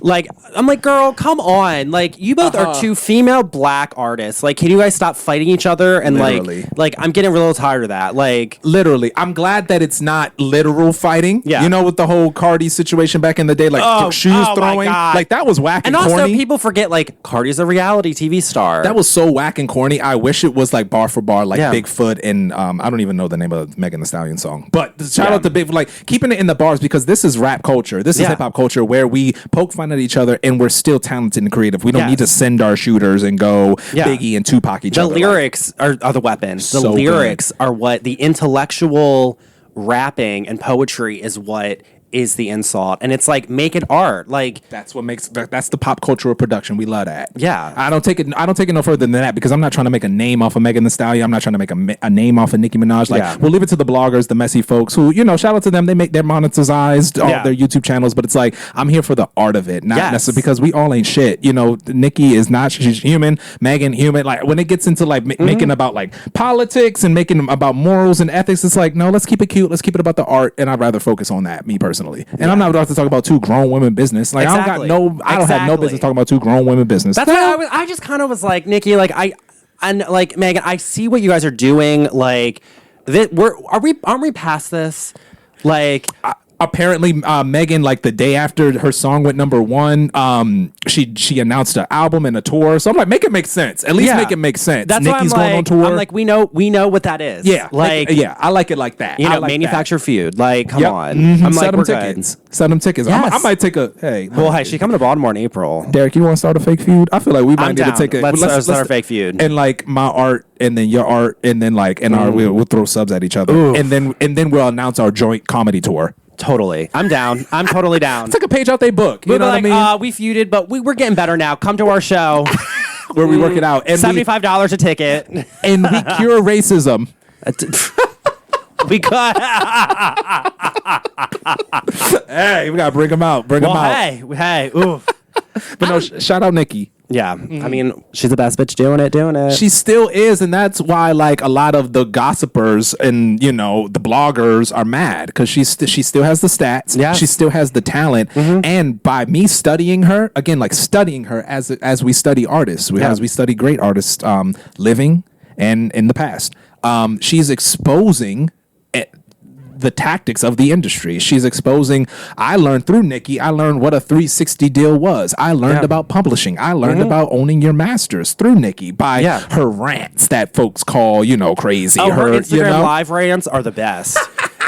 Like I'm like, girl, come on. Like you both are two female black artists. Like, can you guys stop fighting each other? And like I'm getting a little tired of that. Like literally, I'm glad that it's not literal fighting. Yeah. With the whole Cardi situation back in the day, like shoes throwing, like that was whack and corny. And also people forget like Cardi's a reality TV star. That was so whack and corny. I wish it was like bar for bar, like Bigfoot and I don't even know the name of Megan Thee Stallion song, but shout out to Big, like keeping it in the bars, because this is rap culture, this is hip hop culture where we poke fun at each other and we're still talented and creative. We don't need to send our shooters and go Biggie and Tupac each other. The lyrics are the weapons. The lyrics are what the intellectual rapping and poetry is what is the insult. And it's like, make it art. Like, that's the pop culture of production. We love that. Yeah. I don't take it no further than that, because I'm not trying to make a name off of Megan Thee Stallion. I'm not trying to make a name off of Nicki Minaj. Like, we'll leave it to the bloggers, the messy folks who, shout out to them. They make their monetized all their YouTube channels, but it's like, I'm here for the art of it, not necessarily because we all ain't shit. Nicki is not, she's human, Megan human. Like, when it gets into like making about like politics and making about morals and ethics, it's like, no, let's keep it cute. Let's keep it about the art. And I'd rather focus on that, me personally. And I'm not about to talk about two grown women business. Like, I don't have no business talking about two grown women business. That's why I just kind of was like, Nicki, like and like Megan, I see what you guys are doing. Like, aren't we past this? Like, apparently, Megan, like the day after her song went #1, she announced an album and a tour. So I'm like, make it make sense. At least make it make sense. That's Nicki's why going on tour. I'm like, we know what that is. Yeah, like, I like it like that. Like manufacture feud. Like, come on. I'm Sell like, them we're tickets. Sell them tickets. Yes. I might take a hey. Well, hey, she's coming to Baltimore in April. Derek, you want to start a fake feud? I feel like we might need to take a. Let's start our fake feud. And like my art, and then your art, and then like we'll throw subs at each other. Oof. And then we'll announce our joint comedy tour. Totally. I'm down. I'm totally down. It's like a page out they book. You know what I mean? We feuded, but we're getting better now. Come to our show. Where we work it out. And $75 a ticket. And we cure racism. We got. Hey, we got to bring them out. Bring them out. Hey. Oof. But no, shout out Nicki. Yeah, I mean, she's the best bitch doing it. She still is, and that's why like a lot of the gossipers and the bloggers are mad, because she still has the stats, she still has the talent, and by me studying her again, like studying her as we study artists, as we study great artists, living and in the past, she's exposing the tactics of the industry. She's exposing. I learned through Nicki. I learned what a 360 deal was. I learned about publishing. I learned about owning your masters through Nicki by her rants that folks call, crazy. Oh, her Instagram live rants are the best.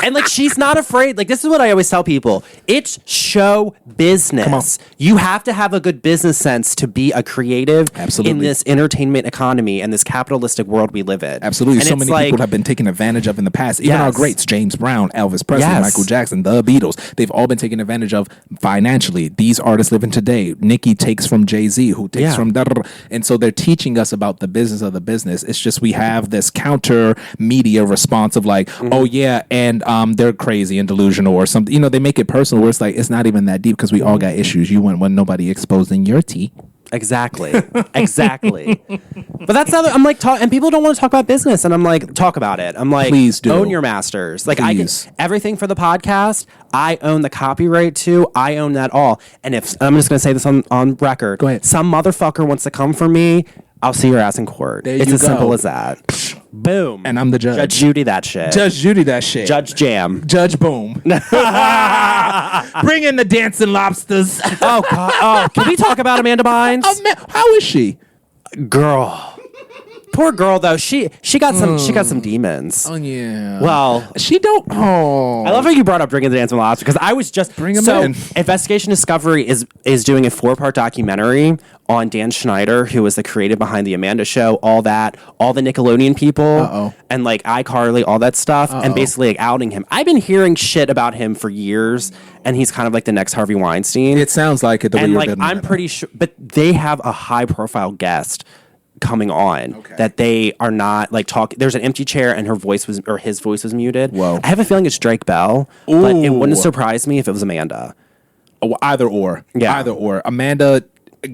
And like, she's not afraid. Like, this is what I always tell people. It's show business. You have to have a good business sense to be a creative in this entertainment economy and this capitalistic world we live in. Absolutely. And so many people have been taken advantage of in the past. Even our greats, James Brown, Elvis Presley, Michael Jackson, the Beatles. They've all been taken advantage of financially. These artists living today. Nicki takes from Jay-Z, who takes from and so they're teaching us about the business of the business. It's just we have this counter media response of like, oh yeah, and they're crazy and delusional or something. They make it personal where it's like, it's not even that deep because we all got issues. You wouldn't want nobody exposing your tea. Exactly. But that's the other, I'm like, and people don't want to talk about business, and I'm like, talk about it. I'm like, please do. Own your masters. Like, I get everything for the podcast. I own the copyright too. I own that all. And if I'm just going to say this on record, go ahead. Some motherfucker wants to come for me, I'll see your ass in court. It's as simple as that. Boom. And I'm the judge. Judge Judy that shit. Judge Jam. Judge Boom. Bring in the dancing lobsters. Oh, God. Oh, can we talk about Amanda Bynes? How is she? Girl. Poor girl, though. She got some demons. Oh yeah. Well, she don't. Oh, I love how you brought up Bringing the Dancing Lobster, because I was just bring him in. Investigation Discovery is doing a 4-part documentary on Dan Schneider, who was the creative behind the Amanda Show, all the Nickelodeon people, and like iCarly, all that stuff, and basically like outing him. I've been hearing shit about him for years, and he's kind of like the next Harvey Weinstein. It sounds like it. And like, I'm pretty sure, but they have a high-profile guest coming on that they are not like talking. There's an empty chair and his voice was muted. Whoa. I have a feeling it's Drake Bell, but it wouldn't surprise me if it was Amanda. Either or. Amanda,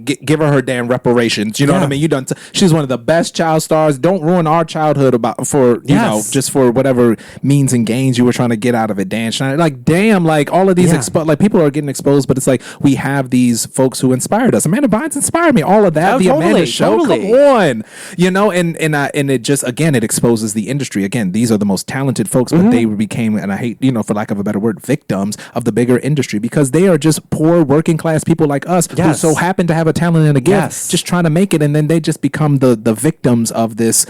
give her damn reparations. You know what I mean? She's one of the best child stars. Don't ruin our childhood just for whatever means and gains you were trying to get out of it. Dan Schneider, like, damn, like all of these like people are getting exposed, but it's like we have these folks who inspired us. Amanda Bynes inspired me. All of that, Amanda Show, come on, and it just again it exposes the industry. Again, these are the most talented folks, but they became, and I hate for lack of a better word, victims of the bigger industry because they are just poor working class people like us who so happen to to have a talent and a gift, Yes. just trying to make it, and then they just become the victims of this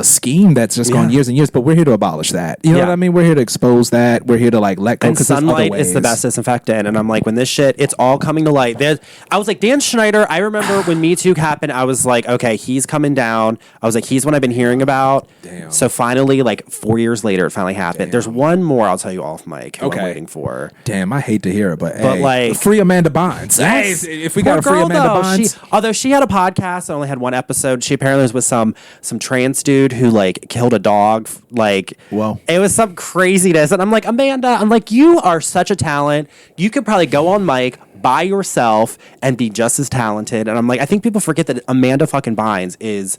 scheme that's just gone years and years. But we're here to abolish that. You know what I mean? We're here to expose that. We're here to like let go. And sunlight is the best disinfectant. And I'm like, when this shit, it's all coming to light. I was like, Dan Schneider, I remember when Me Too happened, I was like, okay, he's coming down. I was like, he's one I've been hearing about. Damn. So finally, like 4 years later, it finally happened. Damn. There's one more I'll tell you off mic who I'm waiting for. Damn, I hate to hear it, but hey, like, free Amanda Bynes. Yes. Hey, if we got a free Amanda Bynes. Although she had a podcast that only had one episode, she apparently was with some trans dude who like killed a dog. Like, whoa. It was some craziness. And I'm like, Amanda, I'm like, you are such a talent. You could probably go on mic by yourself and be just as talented. And I'm like, I think people forget that Amanda fucking Bynes is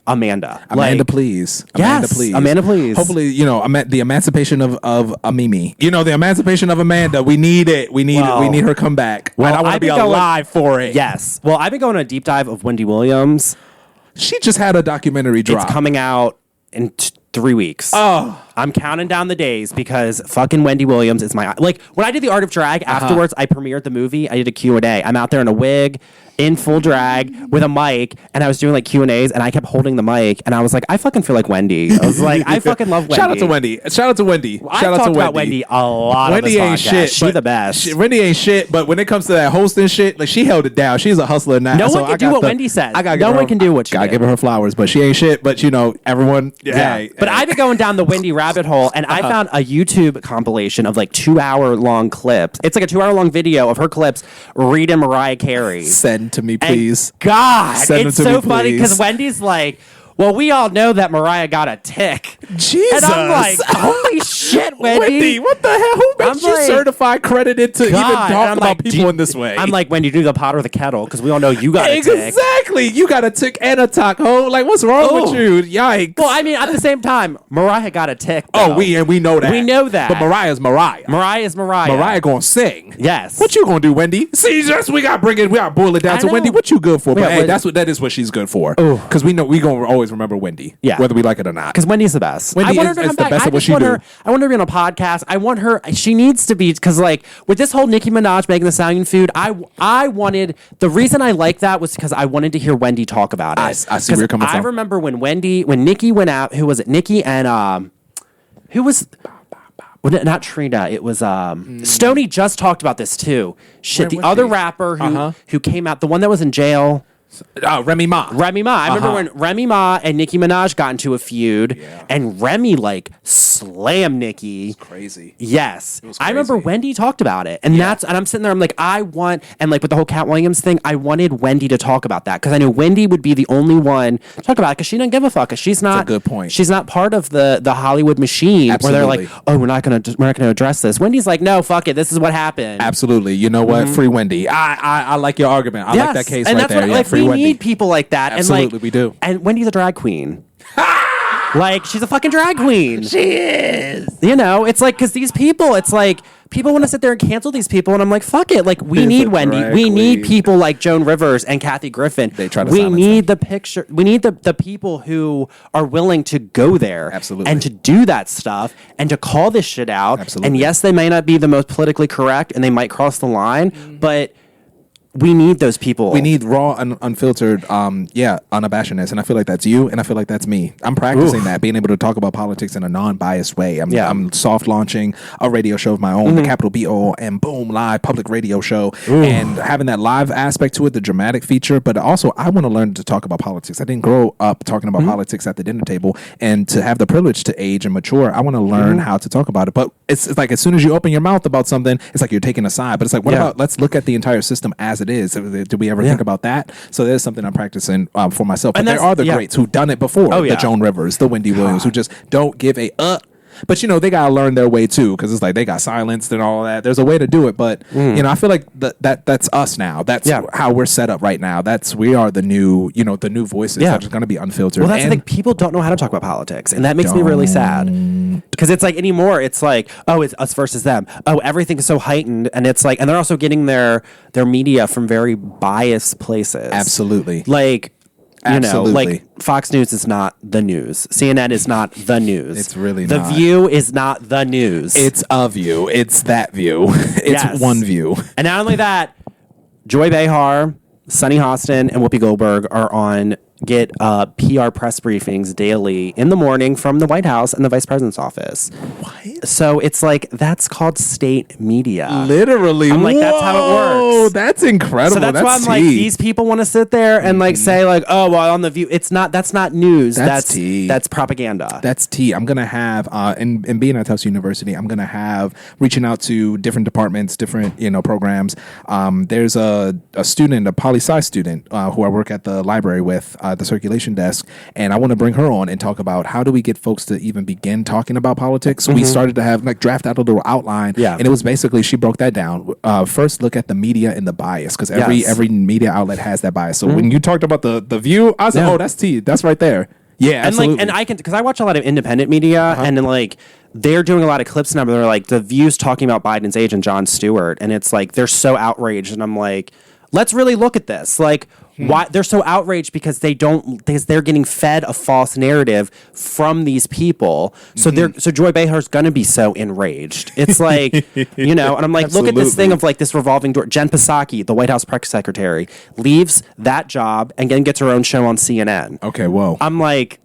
Amanda. Amanda, like, please. Amanda, please. Amanda, please. Hopefully, the emancipation of a Mimi. The emancipation of Amanda. We need it. We need it. We need her come back. Well, and I want to be alive for it. Yes. Well, I've been going on a deep dive of Wendy Williams. She just had a documentary drop. It's coming out in 3 weeks. Oh. I'm counting down the days because fucking Wendy Williams is my... Like, when I did The Art of Drag, afterwards, I premiered the movie. I did a Q&A. I'm out there in a wig, in full drag, with a mic, and I was doing, like, Q&As, and I kept holding the mic, and I was like, I fucking feel like Wendy. I was like, I fucking love Wendy. Shout out to Wendy. Shout out to Wendy. Well, Shout I've out to talked Wendy. about Wendy a lot Wendy on this ain't podcast. shit. She the best. Wendy ain't shit, but when it comes to that hosting shit, like, she held it down. She's a hustler now. No one can do what Wendy says. No one can do what she did. Gotta give her flowers, but she ain't shit. But, everyone... Yeah. But I've been going down the Wendy rabbit hole, and I found a YouTube compilation of like 2-hour-long clips. It's like a 2-hour-long video of her clips reading Mariah Carey. Send to me, please. And God, Send it's them to so me, funny because please. Wendy's like, well, we all know that Mariah got a tick. Jesus. And I'm like, holy shit, Wendy. What the hell? Who makes you like, certified credited to even talk about people in this way? I'm like, Wendy, do the pot or the kettle? Because we all know you got a tick. Exactly. You got a tick and a taco. Like, what's wrong with you? Yikes. Well, I mean, at the same time, Mariah got a tick, though. Oh, we know that. We know that. But Mariah's Mariah. Mariah's Mariah. Mariah gonna sing. Yes. What you gonna do, Wendy? See, we gotta boil it down to Wendy. What you good for? But hey, that is what she's good for. Because we gonna always remember Wendy. Yeah. Whether we like it or not. Because Wendy's the best. Wendy I want her to is come the back. best at what she do. I want her to be on a podcast. I want her. She needs to be, because like with this whole Nicki Minaj making the Italian food, I wanted, the reason I liked that was because I wanted to hear Wendy talk about it. I see where you're coming from. I remember when Nicki went out, who was it? Nicki and who was, well, not Trina. It was Stoney just talked about this too. Shit, the other rapper who came out, the one that was in jail. Remy Ma. I remember when Remy Ma and Nicki Minaj got into a feud, and Remy like slammed Nicki. It's crazy. Yes, It was I remember crazy. Wendy talked about it, and and I'm sitting there, I'm like, and like with the whole Cat Williams thing, I wanted Wendy to talk about that because I knew Wendy would be the only one to talk about it because she didn't give a fuck. Because she's not. That's a good point. She's not part of the Hollywood machine where they're like, oh, we're not gonna address this. Wendy's like, no, fuck it. This is what happened. Absolutely. You know what? Free Wendy. I like your argument. I like that case and right that's there. What, like, free we Wendy. need people like that. Absolutely, and like, we do. And Wendy's a drag queen. Like, she's a fucking drag queen. She is. It's like, because these people, it's like, people want to sit there and cancel these people, and I'm like, fuck it. Like, we need Wendy. We need people like Joan Rivers and Kathy Griffin. They try to We silence need them. the picture. We need the people who are willing to go there. Absolutely. And to do that stuff and to call this shit out. Absolutely. And yes, they may not be the most politically correct and they might cross the line, but we need those people. We need raw, unfiltered, unabashedness, and I feel like that's you, and I feel like that's me. I'm practicing that, being able to talk about politics in a non-biased way. I'm soft launching a radio show of my own, the capital BO and boom, live public radio show, and having that live aspect to it, the dramatic feature. But also, I want to learn to talk about politics. I didn't grow up talking about politics at the dinner table, and to have the privilege to age and mature, I want to learn how to talk about it. But it's like as soon as you open your mouth about something, it's like you're taking a side. But it's like, what about let's look at the entire system as it is. Did we ever think about that? So there's something I'm practicing for myself. But there are the greats who've done it before. The Joan Rivers, the Wendy Williams, who just don't give a But they gotta learn their way too, because it's like they got silenced and all that. There's a way to do it, but I feel like that's us now. That's how we're set up right now. We are the new the new voices that are gonna be unfiltered. Well, that's the thing. People don't know how to talk about politics, and that makes me really sad. Because it's like anymore, it's like, oh, it's us versus them. Oh, everything is so heightened, and it's like, and they're also getting their media from very biased places. Absolutely. Like. Absolutely. Like Fox News is not the news. CNN is not the news. It's really not. The View is not the news. It's a view. It's that view. It's one view. And not only that, Joy Behar, Sunny Hostin and Whoopi Goldberg get PR press briefings daily in the morning from the White House and the Vice President's office. What? So it's like, that's called state media. Literally. I'm like, that's how it works. That's incredible. So that's why I'm like, these people want to sit there and like say like, oh, well, on The View. That's not news. That's tea. That's propaganda. That's tea. I'm going to have, and being at Tufts University, I'm going to have reaching out to different departments, different, programs. There's a student, a poli-sci student who I work at the library with, the circulation desk, and I want to bring her on and talk about how do we get folks to even begin talking about politics. We started to have like draft out a little outline, and it was basically, she broke that down. First, look at the media and the bias, because every media outlet has that bias. So when you talked about the View, I said, oh, that's tea. That's right there. Yeah, absolutely. And I can, because I watch a lot of independent media, and then like they're doing a lot of clips now. They're like, The View's talking about Biden's agent Jon Stewart, and it's like they're so outraged, and I'm like, let's really look at this. Like, why they're so outraged because they're getting fed a false narrative from these people. So so Joy Behar's gonna be so enraged. It's like, and I'm like, look at this thing of like this revolving door. Jen Psaki, the White House press secretary, leaves that job and then gets her own show on CNN. Okay, whoa. I'm like,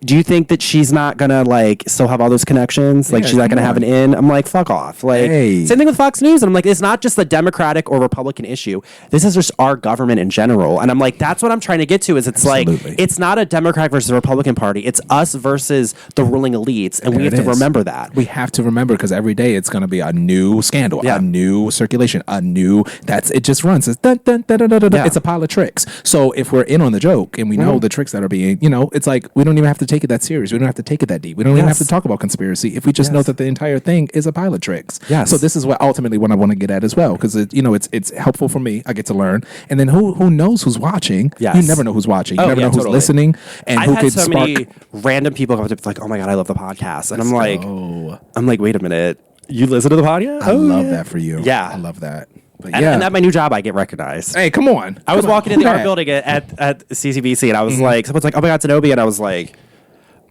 do you think that she's not gonna like still have all those connections? Like she's not gonna have an in? I'm like, fuck off. Like same thing with Fox News. And I'm like, it's not just the Democratic or Republican issue. This is just our government in general. And I'm like, that's what I'm trying to get to. Is it's like it's not a Democrat versus a Republican Party. It's us versus the ruling elites, and we have to remember that. We have to remember, because every day it's gonna be a new scandal, a new circulation, it just runs. It's dun, dun, dun, dun, dun, dun, dun. It's a pile of tricks. So if we're in on the joke and we know the tricks that are being, it's like we don't even have to take it that serious. We don't have to take it that deep. We don't even have to talk about conspiracy if we just know that the entire thing is a pile of tricks. Yes. So this is what ultimately what I want to get at as well, because it's helpful for me. I get to learn, and then who knows who's watching? Yes. You never know who's watching. You never know who's listening, and I've had so many random people come up to me like, "Oh my god, I love the podcast," and I'm like, wait a minute, you listen to the podcast? I love that for you. Yeah, I love that. But and at my new job, I get recognized. Hey, come on! I was walking in the art building at CCBC, and I was like, someone's like, "Oh my god, Zenobia," and I was like,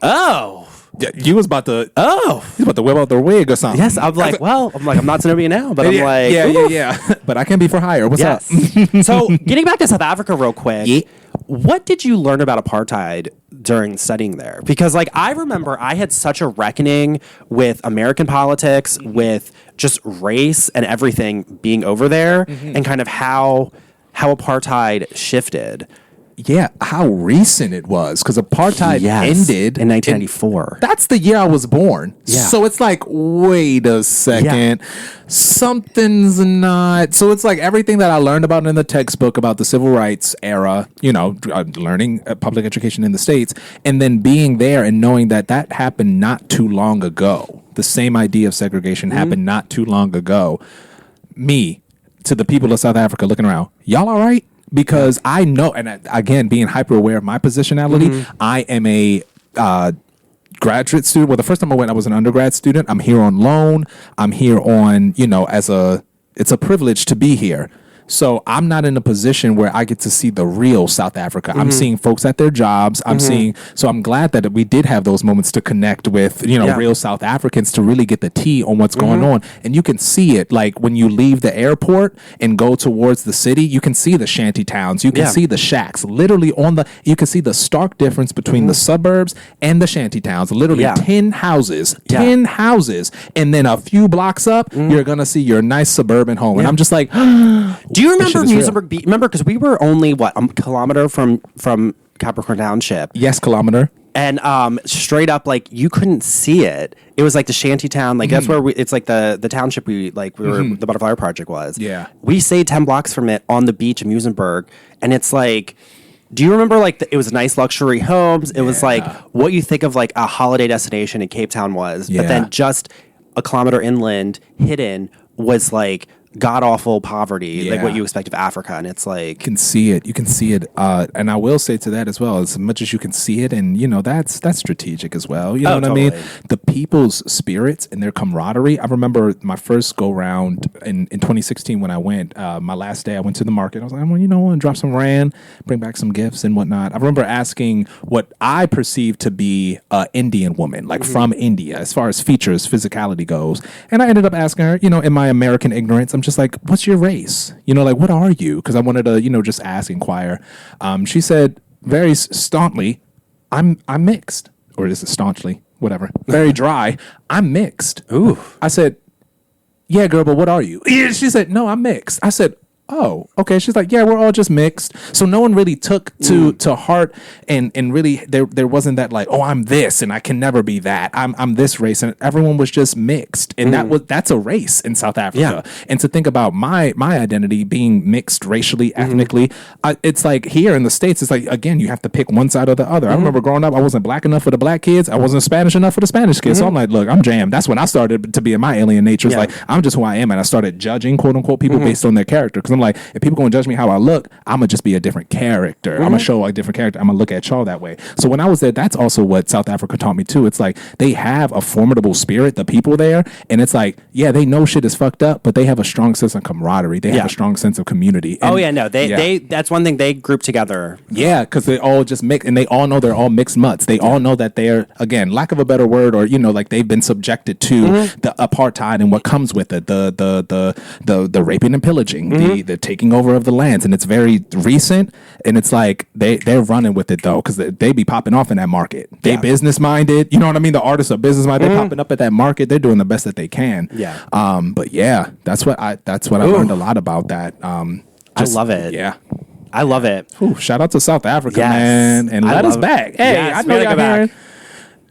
"Oh." Yeah, you was about to whip out the wig or something. Yes, I'm not Zenobia now, but I'm like, yeah. But I can be for hire. What's up? So getting back to South Africa real quick, what did you learn about apartheid during studying there? Because like I remember I had such a reckoning with American politics, with just race and everything being over there, and kind of how apartheid shifted. Yeah, how recent it was, because apartheid ended in 1994. That's the year I was born. Yeah. So it's like, wait a second, something's not. So it's like everything that I learned about in the textbook about the civil rights era, learning public education in the States, and then being there and knowing that happened not too long ago. The same idea of segregation happened not too long ago. Me, to the people of South Africa looking around, y'all all right? Because I know, and again, being hyper aware of my positionality, I am a graduate student. Well, the first time I went, I was an undergrad student. I'm here on loan. I'm here on, it's a privilege to be here. So I'm not in a position where I get to see the real South Africa. I'm seeing folks at their jobs. So I'm glad that we did have those moments to connect with, real South Africans to really get the tea on what's going on. And you can see it, like when you leave the airport and go towards the city, you can see the shanty towns. You can see the shacks literally you can see the stark difference between the suburbs and the shanty towns. Literally 10 houses. And then a few blocks up, you're going to see your nice suburban home. And I'm just like, do you remember Musenberg Beach? Remember, because we were only, a kilometer from Capricorn Township. Yes, kilometer. And straight up, like, you couldn't see it. It was like the shanty town. Like, that's where it's like the township the Butterfly Project was. Yeah. We stayed 10 blocks from it on the beach in Musenberg. And it's like, do you remember, like, it was nice luxury homes? It was like what you think of, like, a holiday destination in Cape Town was. Yeah. But then just a kilometer inland, hidden, was like god-awful poverty, like what you expect of Africa. And it's like, you can see it. And I will say to that as well, as much as you can see it, and that's strategic as well, know what totally. I mean, the people's spirits and their camaraderie. I remember my first go round in 2016 when I went, my last day I went to the market. I was like, I want to drop some rand, bring back some gifts and whatnot. I remember asking what I perceived to be an Indian woman, like from India, as far as features, physicality goes, and I ended up asking her, in my American ignorance, I'm just like, what's your race? You know, like, what are you? Because I wanted to, you know, just ask, inquire. She said very staunchly, I'm mixed. Or is it staunchly? Whatever. Very dry. I'm mixed. Ooh. I said, yeah, girl, but what are you? She said, no, I'm mixed. I said, oh, okay. She's like, yeah, we're all just mixed. So no one really took to heart and really there wasn't that like, oh, I'm this and I can never be that. I'm this race, and everyone was just mixed. And that's a race in South Africa. Yeah. And to think about my identity being mixed racially, ethnically, it's like here in the States, it's like, again, you have to pick one side or the other. I remember growing up, I wasn't black enough for the black kids. I wasn't Spanish enough for the Spanish kids. So I'm like, look, I'm jammed. That's when I started to be in my alien nature. It's like, I'm just who I am. And I started judging, quote unquote, people based on their character. Because I'm like, if people gonna judge me how I look, I'm gonna just be a different character. I'm gonna show a different character. I'm gonna look at y'all that way. So when I was there, that's also what South Africa taught me too. It's like they have a formidable spirit, the people there, and it's like, yeah, they know shit is fucked up, but they have a strong sense of camaraderie. They have a strong sense of community. And, they that's one thing they group together. Yeah, because they all just mix, and they all know they're all mixed mutts. They all know that they're, again, lack of a better word, or you know, like they've been subjected to the apartheid and what comes with it, the raping and pillaging, the taking over of the lands, and it's very recent, and it's like they're running with it though, because they be popping off in that market. They business minded, you know what I mean? The artists are business minded. They're popping up at that market. They're doing the best that they can. Yeah. But yeah, that's what I learned a lot about that. I love it. Yeah. I love it. Ooh, shout out to South Africa, Yes. man, and let us back. Hey, Yes, I know we y'all gotta go hearing. back.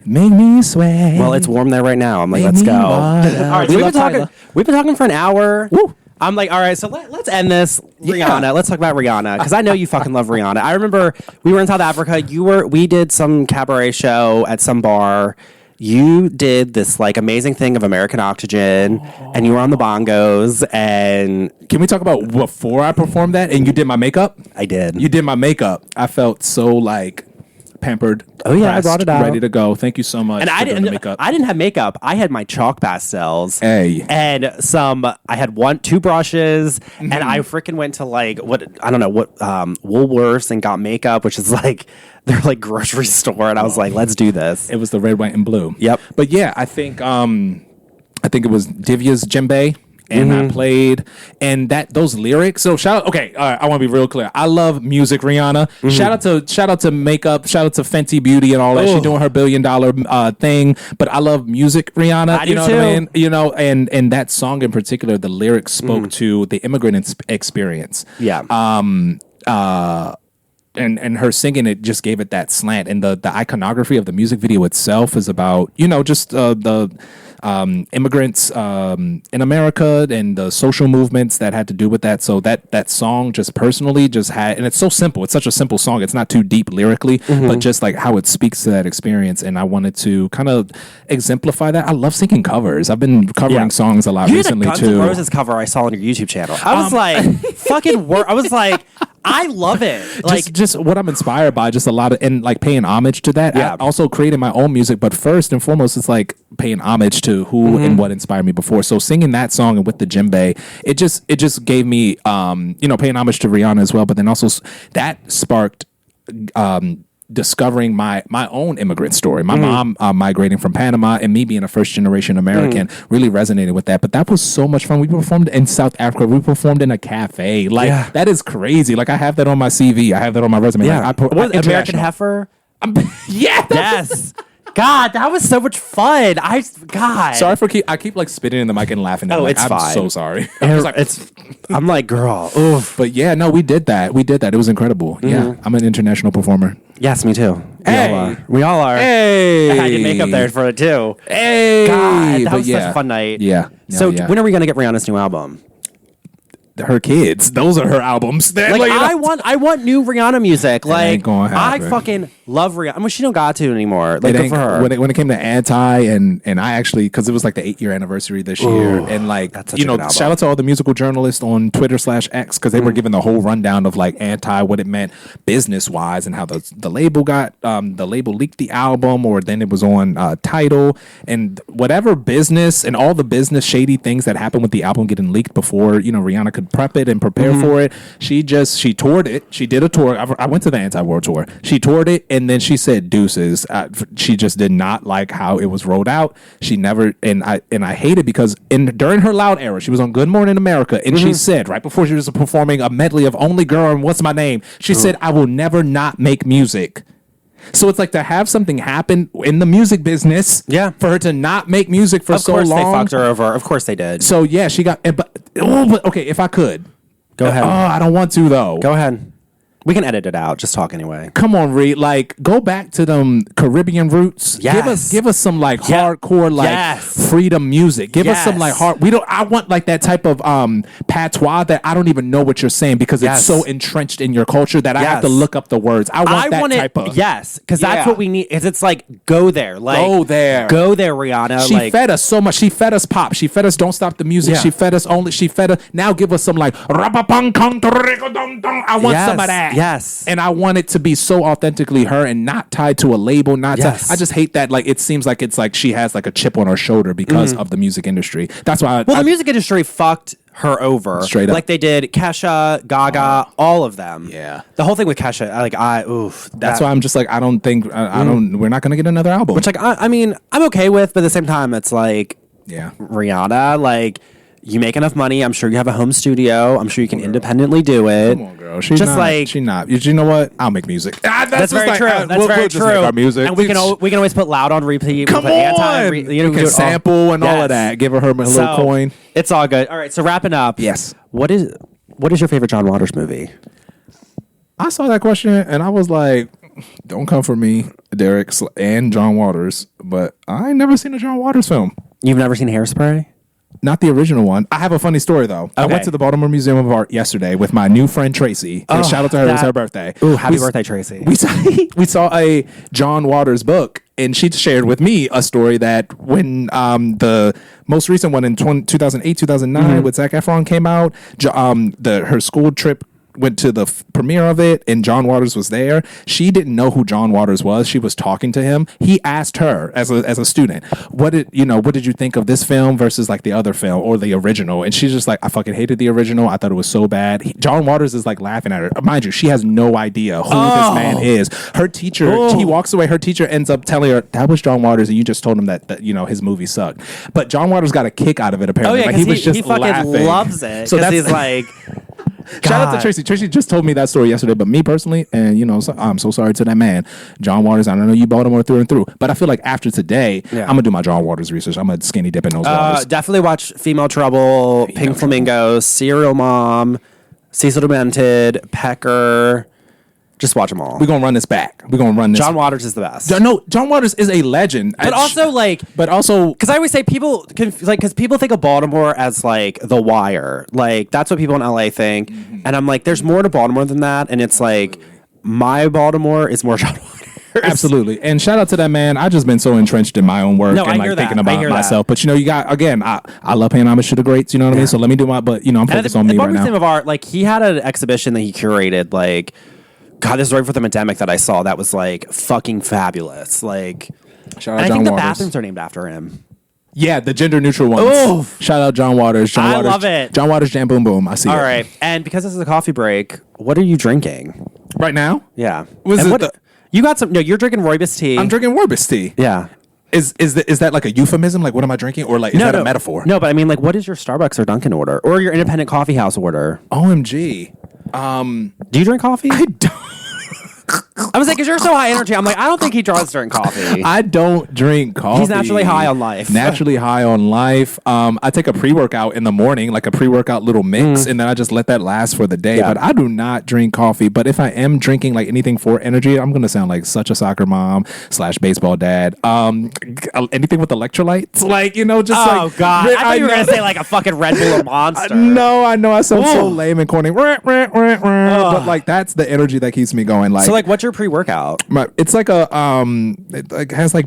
Make me sweat. Well, it's warm there right now. I'm like, Make let's me go. water. All right, We so love Tyler. we've been talking for an hour. Woo. I'm like, all right, so let's end this. Yeah. Rihanna. Let's talk about Rihanna, because I know you fucking love Rihanna. I remember we were in South Africa. We did some cabaret show at some bar. You did this like amazing thing of American Oxygen, and you were on the bongos, and Can we talk about before I performed that and you did my makeup? I did. You did my makeup. I felt so like pampered. Oh, yeah, I pressed, brought it out. ready to go. Thank you so much. And for I doing the didn't. makeup. I didn't have makeup. I had my chalk pastels. Hey. And I had two brushes, and I freaking went to like Woolworths and got makeup, which is like their like grocery store, and I was like, let's do this. It was the red, white, and blue. Yep. But yeah, I think it was Divya's djembe. And I played, and those lyrics. So shout out. Okay, all right. I want to be real clear. I love music, Rihanna. Shout out to makeup. Shout out to Fenty Beauty and all that. She's doing her $1 billion thing. But I love music, Rihanna. I do know too. what I mean? You know, and that song in particular, the lyrics spoke to the immigrant experience. Yeah. And her singing it just gave it that slant, and the iconography of the music video itself is about, you know, just the immigrants in America and the social movements that had to do with that. So that song just personally just had, and it's so simple. It's such a simple song. It's not too deep lyrically, but just like how it speaks to that experience. And I wanted to kind of exemplify that. I love singing covers. I've been covering songs a lot recently Guns too. N' Roses cover I saw on your YouTube channel. I was like, fucking I was like, I love it. Like, just what I'm inspired by, just a lot of, and like paying homage to that. Yeah. I also creating my own music, but first and foremost, it's like paying homage to who and what inspired me before. So singing that song and with the djembe, it just gave me, paying homage to Rihanna as well. But then also that sparked, discovering my own immigrant story. My mom migrating from Panama and me being a first generation American really resonated with that. But that was so much fun. We performed in South Africa. We performed in a cafe. Like that is crazy. Like I have that on my CV. I have that on my resume. yeah. Like, What was it, American international. Heifer? Yeah. Yes. God, that was so much fun. Sorry for I keep like spitting in the mic and laughing. Oh, like, it's I'm fine. so sorry. I'm like, girl. Oof. But yeah, no, we did that. It was incredible. Yeah, I'm an international performer. Yes, me too. Hey. We all are. Hey, I did makeup there for it too. Hey, God, that but was such a fun night. Yeah. So yeah. when are we gonna get Rihanna's new album? Her kids, those are her albums. Like, I want new Rihanna music. Like, ain't gonna I happen. fucking love Rihanna. I mean, she don't got to anymore. Like, good for her. When it came to Anti and I actually, because it was like the 8-year anniversary this year, and like, that's such a good album. shout out to all the musical journalists on Twitter/X, because they were giving the whole rundown of like Anti, what it meant business wise, and how the label got the label leaked the album, or then it was on Tidal, and whatever business and all the business shady things that happened with the album getting leaked before Rihanna could prep it and prepare for it. She toured it. She did a tour. I went to the Anti-War tour. She toured it, and then she said deuces. She just did not like how it was rolled out. She never, and I hate it because during her Loud era, she was on Good Morning America, and she said right before she was performing a medley of Only Girl and What's My Name, she said, "I will never not make music." So it's like to have something happen in the music business, for her to not make music for so long. Of course they fucked her over. Of course they did. So yeah, she got. But okay, if I could, go ahead. Oh, I don't want to though. Go ahead. We can edit it out. Just talk anyway. Come on, Reed. Like, go back to them Caribbean roots. Yes. Give us some like hardcore, like freedom music. Give us some like hard. I want like that type of patois that I don't even know what you're saying because it's so entrenched in your culture that I have to look up the words. I want that type of. Yes, because that's what we need. Is it's like go there, like go there, Rihanna. She fed us so much. She fed us pop. She fed us Don't Stop the Music. She fed us only. She fed us. Now give us some like. I want some of that. Yes. And I want it to be so authentically her and not tied to a label, I just hate that. Like, it seems like it's like she has like a chip on her shoulder because of the music industry. That's why the music industry fucked her over. Straight up. Like they did Kesha, Gaga, all of them. Yeah. The whole thing with Kesha, that's why I'm just like, I don't think, we're not going to get another album. Which like, I mean, I'm okay with, but at the same time, it's like, Rihanna, like, you make enough money. I'm sure you have a home studio. I'm sure you can independently do it. Come on, girl. She's not. You know what? I'll make music. That's very true. That's very true. Make our music. And we can always put loud on repeat. Come on. You can sample and all of that. Give her a little coin. It's all good. All right. So wrapping up. Yes. What is your favorite John Waters movie? I saw that question and I was like, don't come for me, Derek and John Waters. But I ain't never seen a John Waters film. You've never seen Hairspray? Not the original one. I have a funny story, though. Okay. I went to the Baltimore Museum of Art yesterday with my new friend, Tracy. And shout out to her. It was her birthday. Ooh, happy birthday, Tracy. We saw a John Waters book, and she shared with me a story that when the most recent one in 2008, 2009 with Zac Efron came out, her school trip went to the premiere of it and John Waters was there. She didn't know who John Waters was. She was talking to him. He asked her as a student, what did you think of this film versus like the other film or the original? And she's just like, I fucking hated the original. I thought it was so bad. John Waters is like laughing at her. Mind you, she has no idea who this man is. Her teacher, he walks away. Her teacher ends up telling her that was John Waters and you just told him that his movie sucked. But John Waters got a kick out of it apparently. Oh yeah, like, he fucking laughing. Loves it. So he's like. Shout out to Tracy. Tracy just told me that story yesterday, but me personally, and I'm so sorry to that man, John Waters. I don't know you Baltimore through and through, but I feel like after today, I'm gonna do my John Waters research. I'm gonna skinny dip in those waters. Definitely watch Female Trouble, Pink Flamingos, Serial Mom, Cecil Demented, Pecker. Just watch them all. We're gonna run this back. John Waters is the best. No, John Waters is a legend. But also because I always say people because people think of Baltimore as like The Wire. Like that's what people in LA think. Mm-hmm. And I'm like, there's more to Baltimore than that. And it's like my Baltimore is more John Waters. Absolutely. And shout out to that man. I just been so entrenched in my own work and like thinking about myself. But you got again, I love paying homage to the greats, you know what I mean? So let me do I'm focused on me right now. Museum of Art, like he had an exhibition that he curated, like God, this is right before the pandemic that I saw that was like fucking fabulous. Like, shout out I John think Waters. The bathrooms are named after him. Yeah, the gender neutral ones. Oof. Shout out John Waters. I love it. John Waters, Jam Boom Boom. I see. All right, and because this is a coffee break, what are you drinking right now? Yeah, you got some? No, you're drinking rooibos tea. I'm drinking rooibos tea. Yeah. Is that like a euphemism? Like, what am I drinking? Or like, is that a metaphor? No, but I mean, like, what is your Starbucks or Dunkin' order, or your independent coffee house order? OMG. Do you drink coffee? I don't. I was like, because you're so high energy. I'm like, I don't think he draws during coffee. I don't drink coffee. He's naturally high on life. I take a pre-workout in the morning, like a pre-workout little mix, and then I just let that last for the day. Yeah. But I do not drink coffee. But if I am drinking like anything for energy, I'm going to sound like such a soccer mom / baseball dad. Anything with electrolytes, like, oh God, I thought you were going to say like a fucking Red Bull or Monster. No, I know I sound so lame and corny. But like that's the energy that keeps me going. Like, so like, what's your pre-workout? It's like it like has like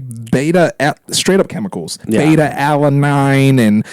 straight up chemicals, beta alanine, and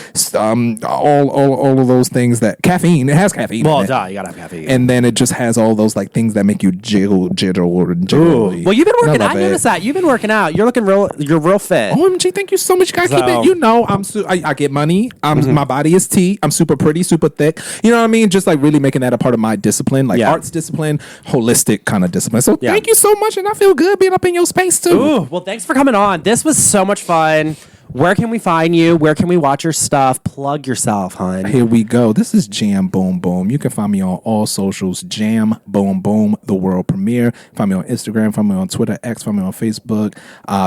all of those things that caffeine. It has caffeine. Well, in it. you gotta have caffeine. And then it just has all those like things that make you jiggle. Well, you've been working. I noticed that you've been working out. You're looking real. You're real fit. OMG, thank you so much. You gotta keep it. You know, I get money. My body is tea. I'm super pretty, super thick. You know what I mean? Just like really making that a part of my discipline, like arts discipline, holistic kind of discipline. So thank you so much, and I feel good being up in your space too. Ooh, well, thanks for coming on. This was so much fun. Where can we find you? Where can we watch your stuff? Plug yourself, hon. Here we go. This is Jam Boom Boom. You can find me on all socials. Jam Boom Boom, the world premiere. Find me on Instagram. Find me on Twitter, X. Find me on Facebook.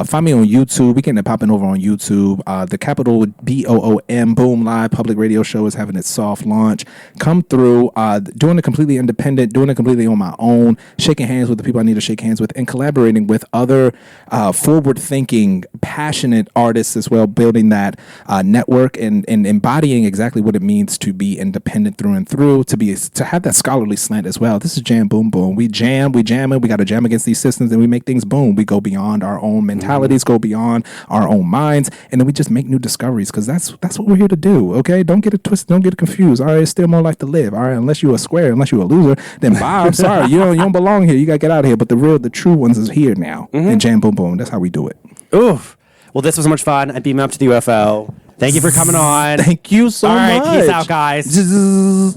Find me on YouTube. We getting it popping over on YouTube. The capital BOOM Boom Live public radio show is having its soft launch. Come through. Doing it completely independent. Doing it completely on my own. Shaking hands with the people I need to shake hands with, and collaborating with other forward-thinking, passionate artists as well. Building that network and embodying exactly what it means to be independent through and through, to have that scholarly slant as well. This is Jam Boom Boom. We jam it. We got to jam against these systems, and we make things boom. We go beyond our own mentalities, go beyond our own minds, and then we just make new discoveries, because that's what we're here to do. Okay, don't get it twisted, don't get it confused. All right, it's still more life to live. All right, unless you're a square, unless you're a loser, then bye. I'm sorry, you don't belong here. You gotta get out of here. But the true ones is here now. And Jam Boom Boom. That's how we do it. Oof. Well, this was so much fun. I beam up to the UFO. Thank you for coming on. Thank you so much. All right, peace out, guys.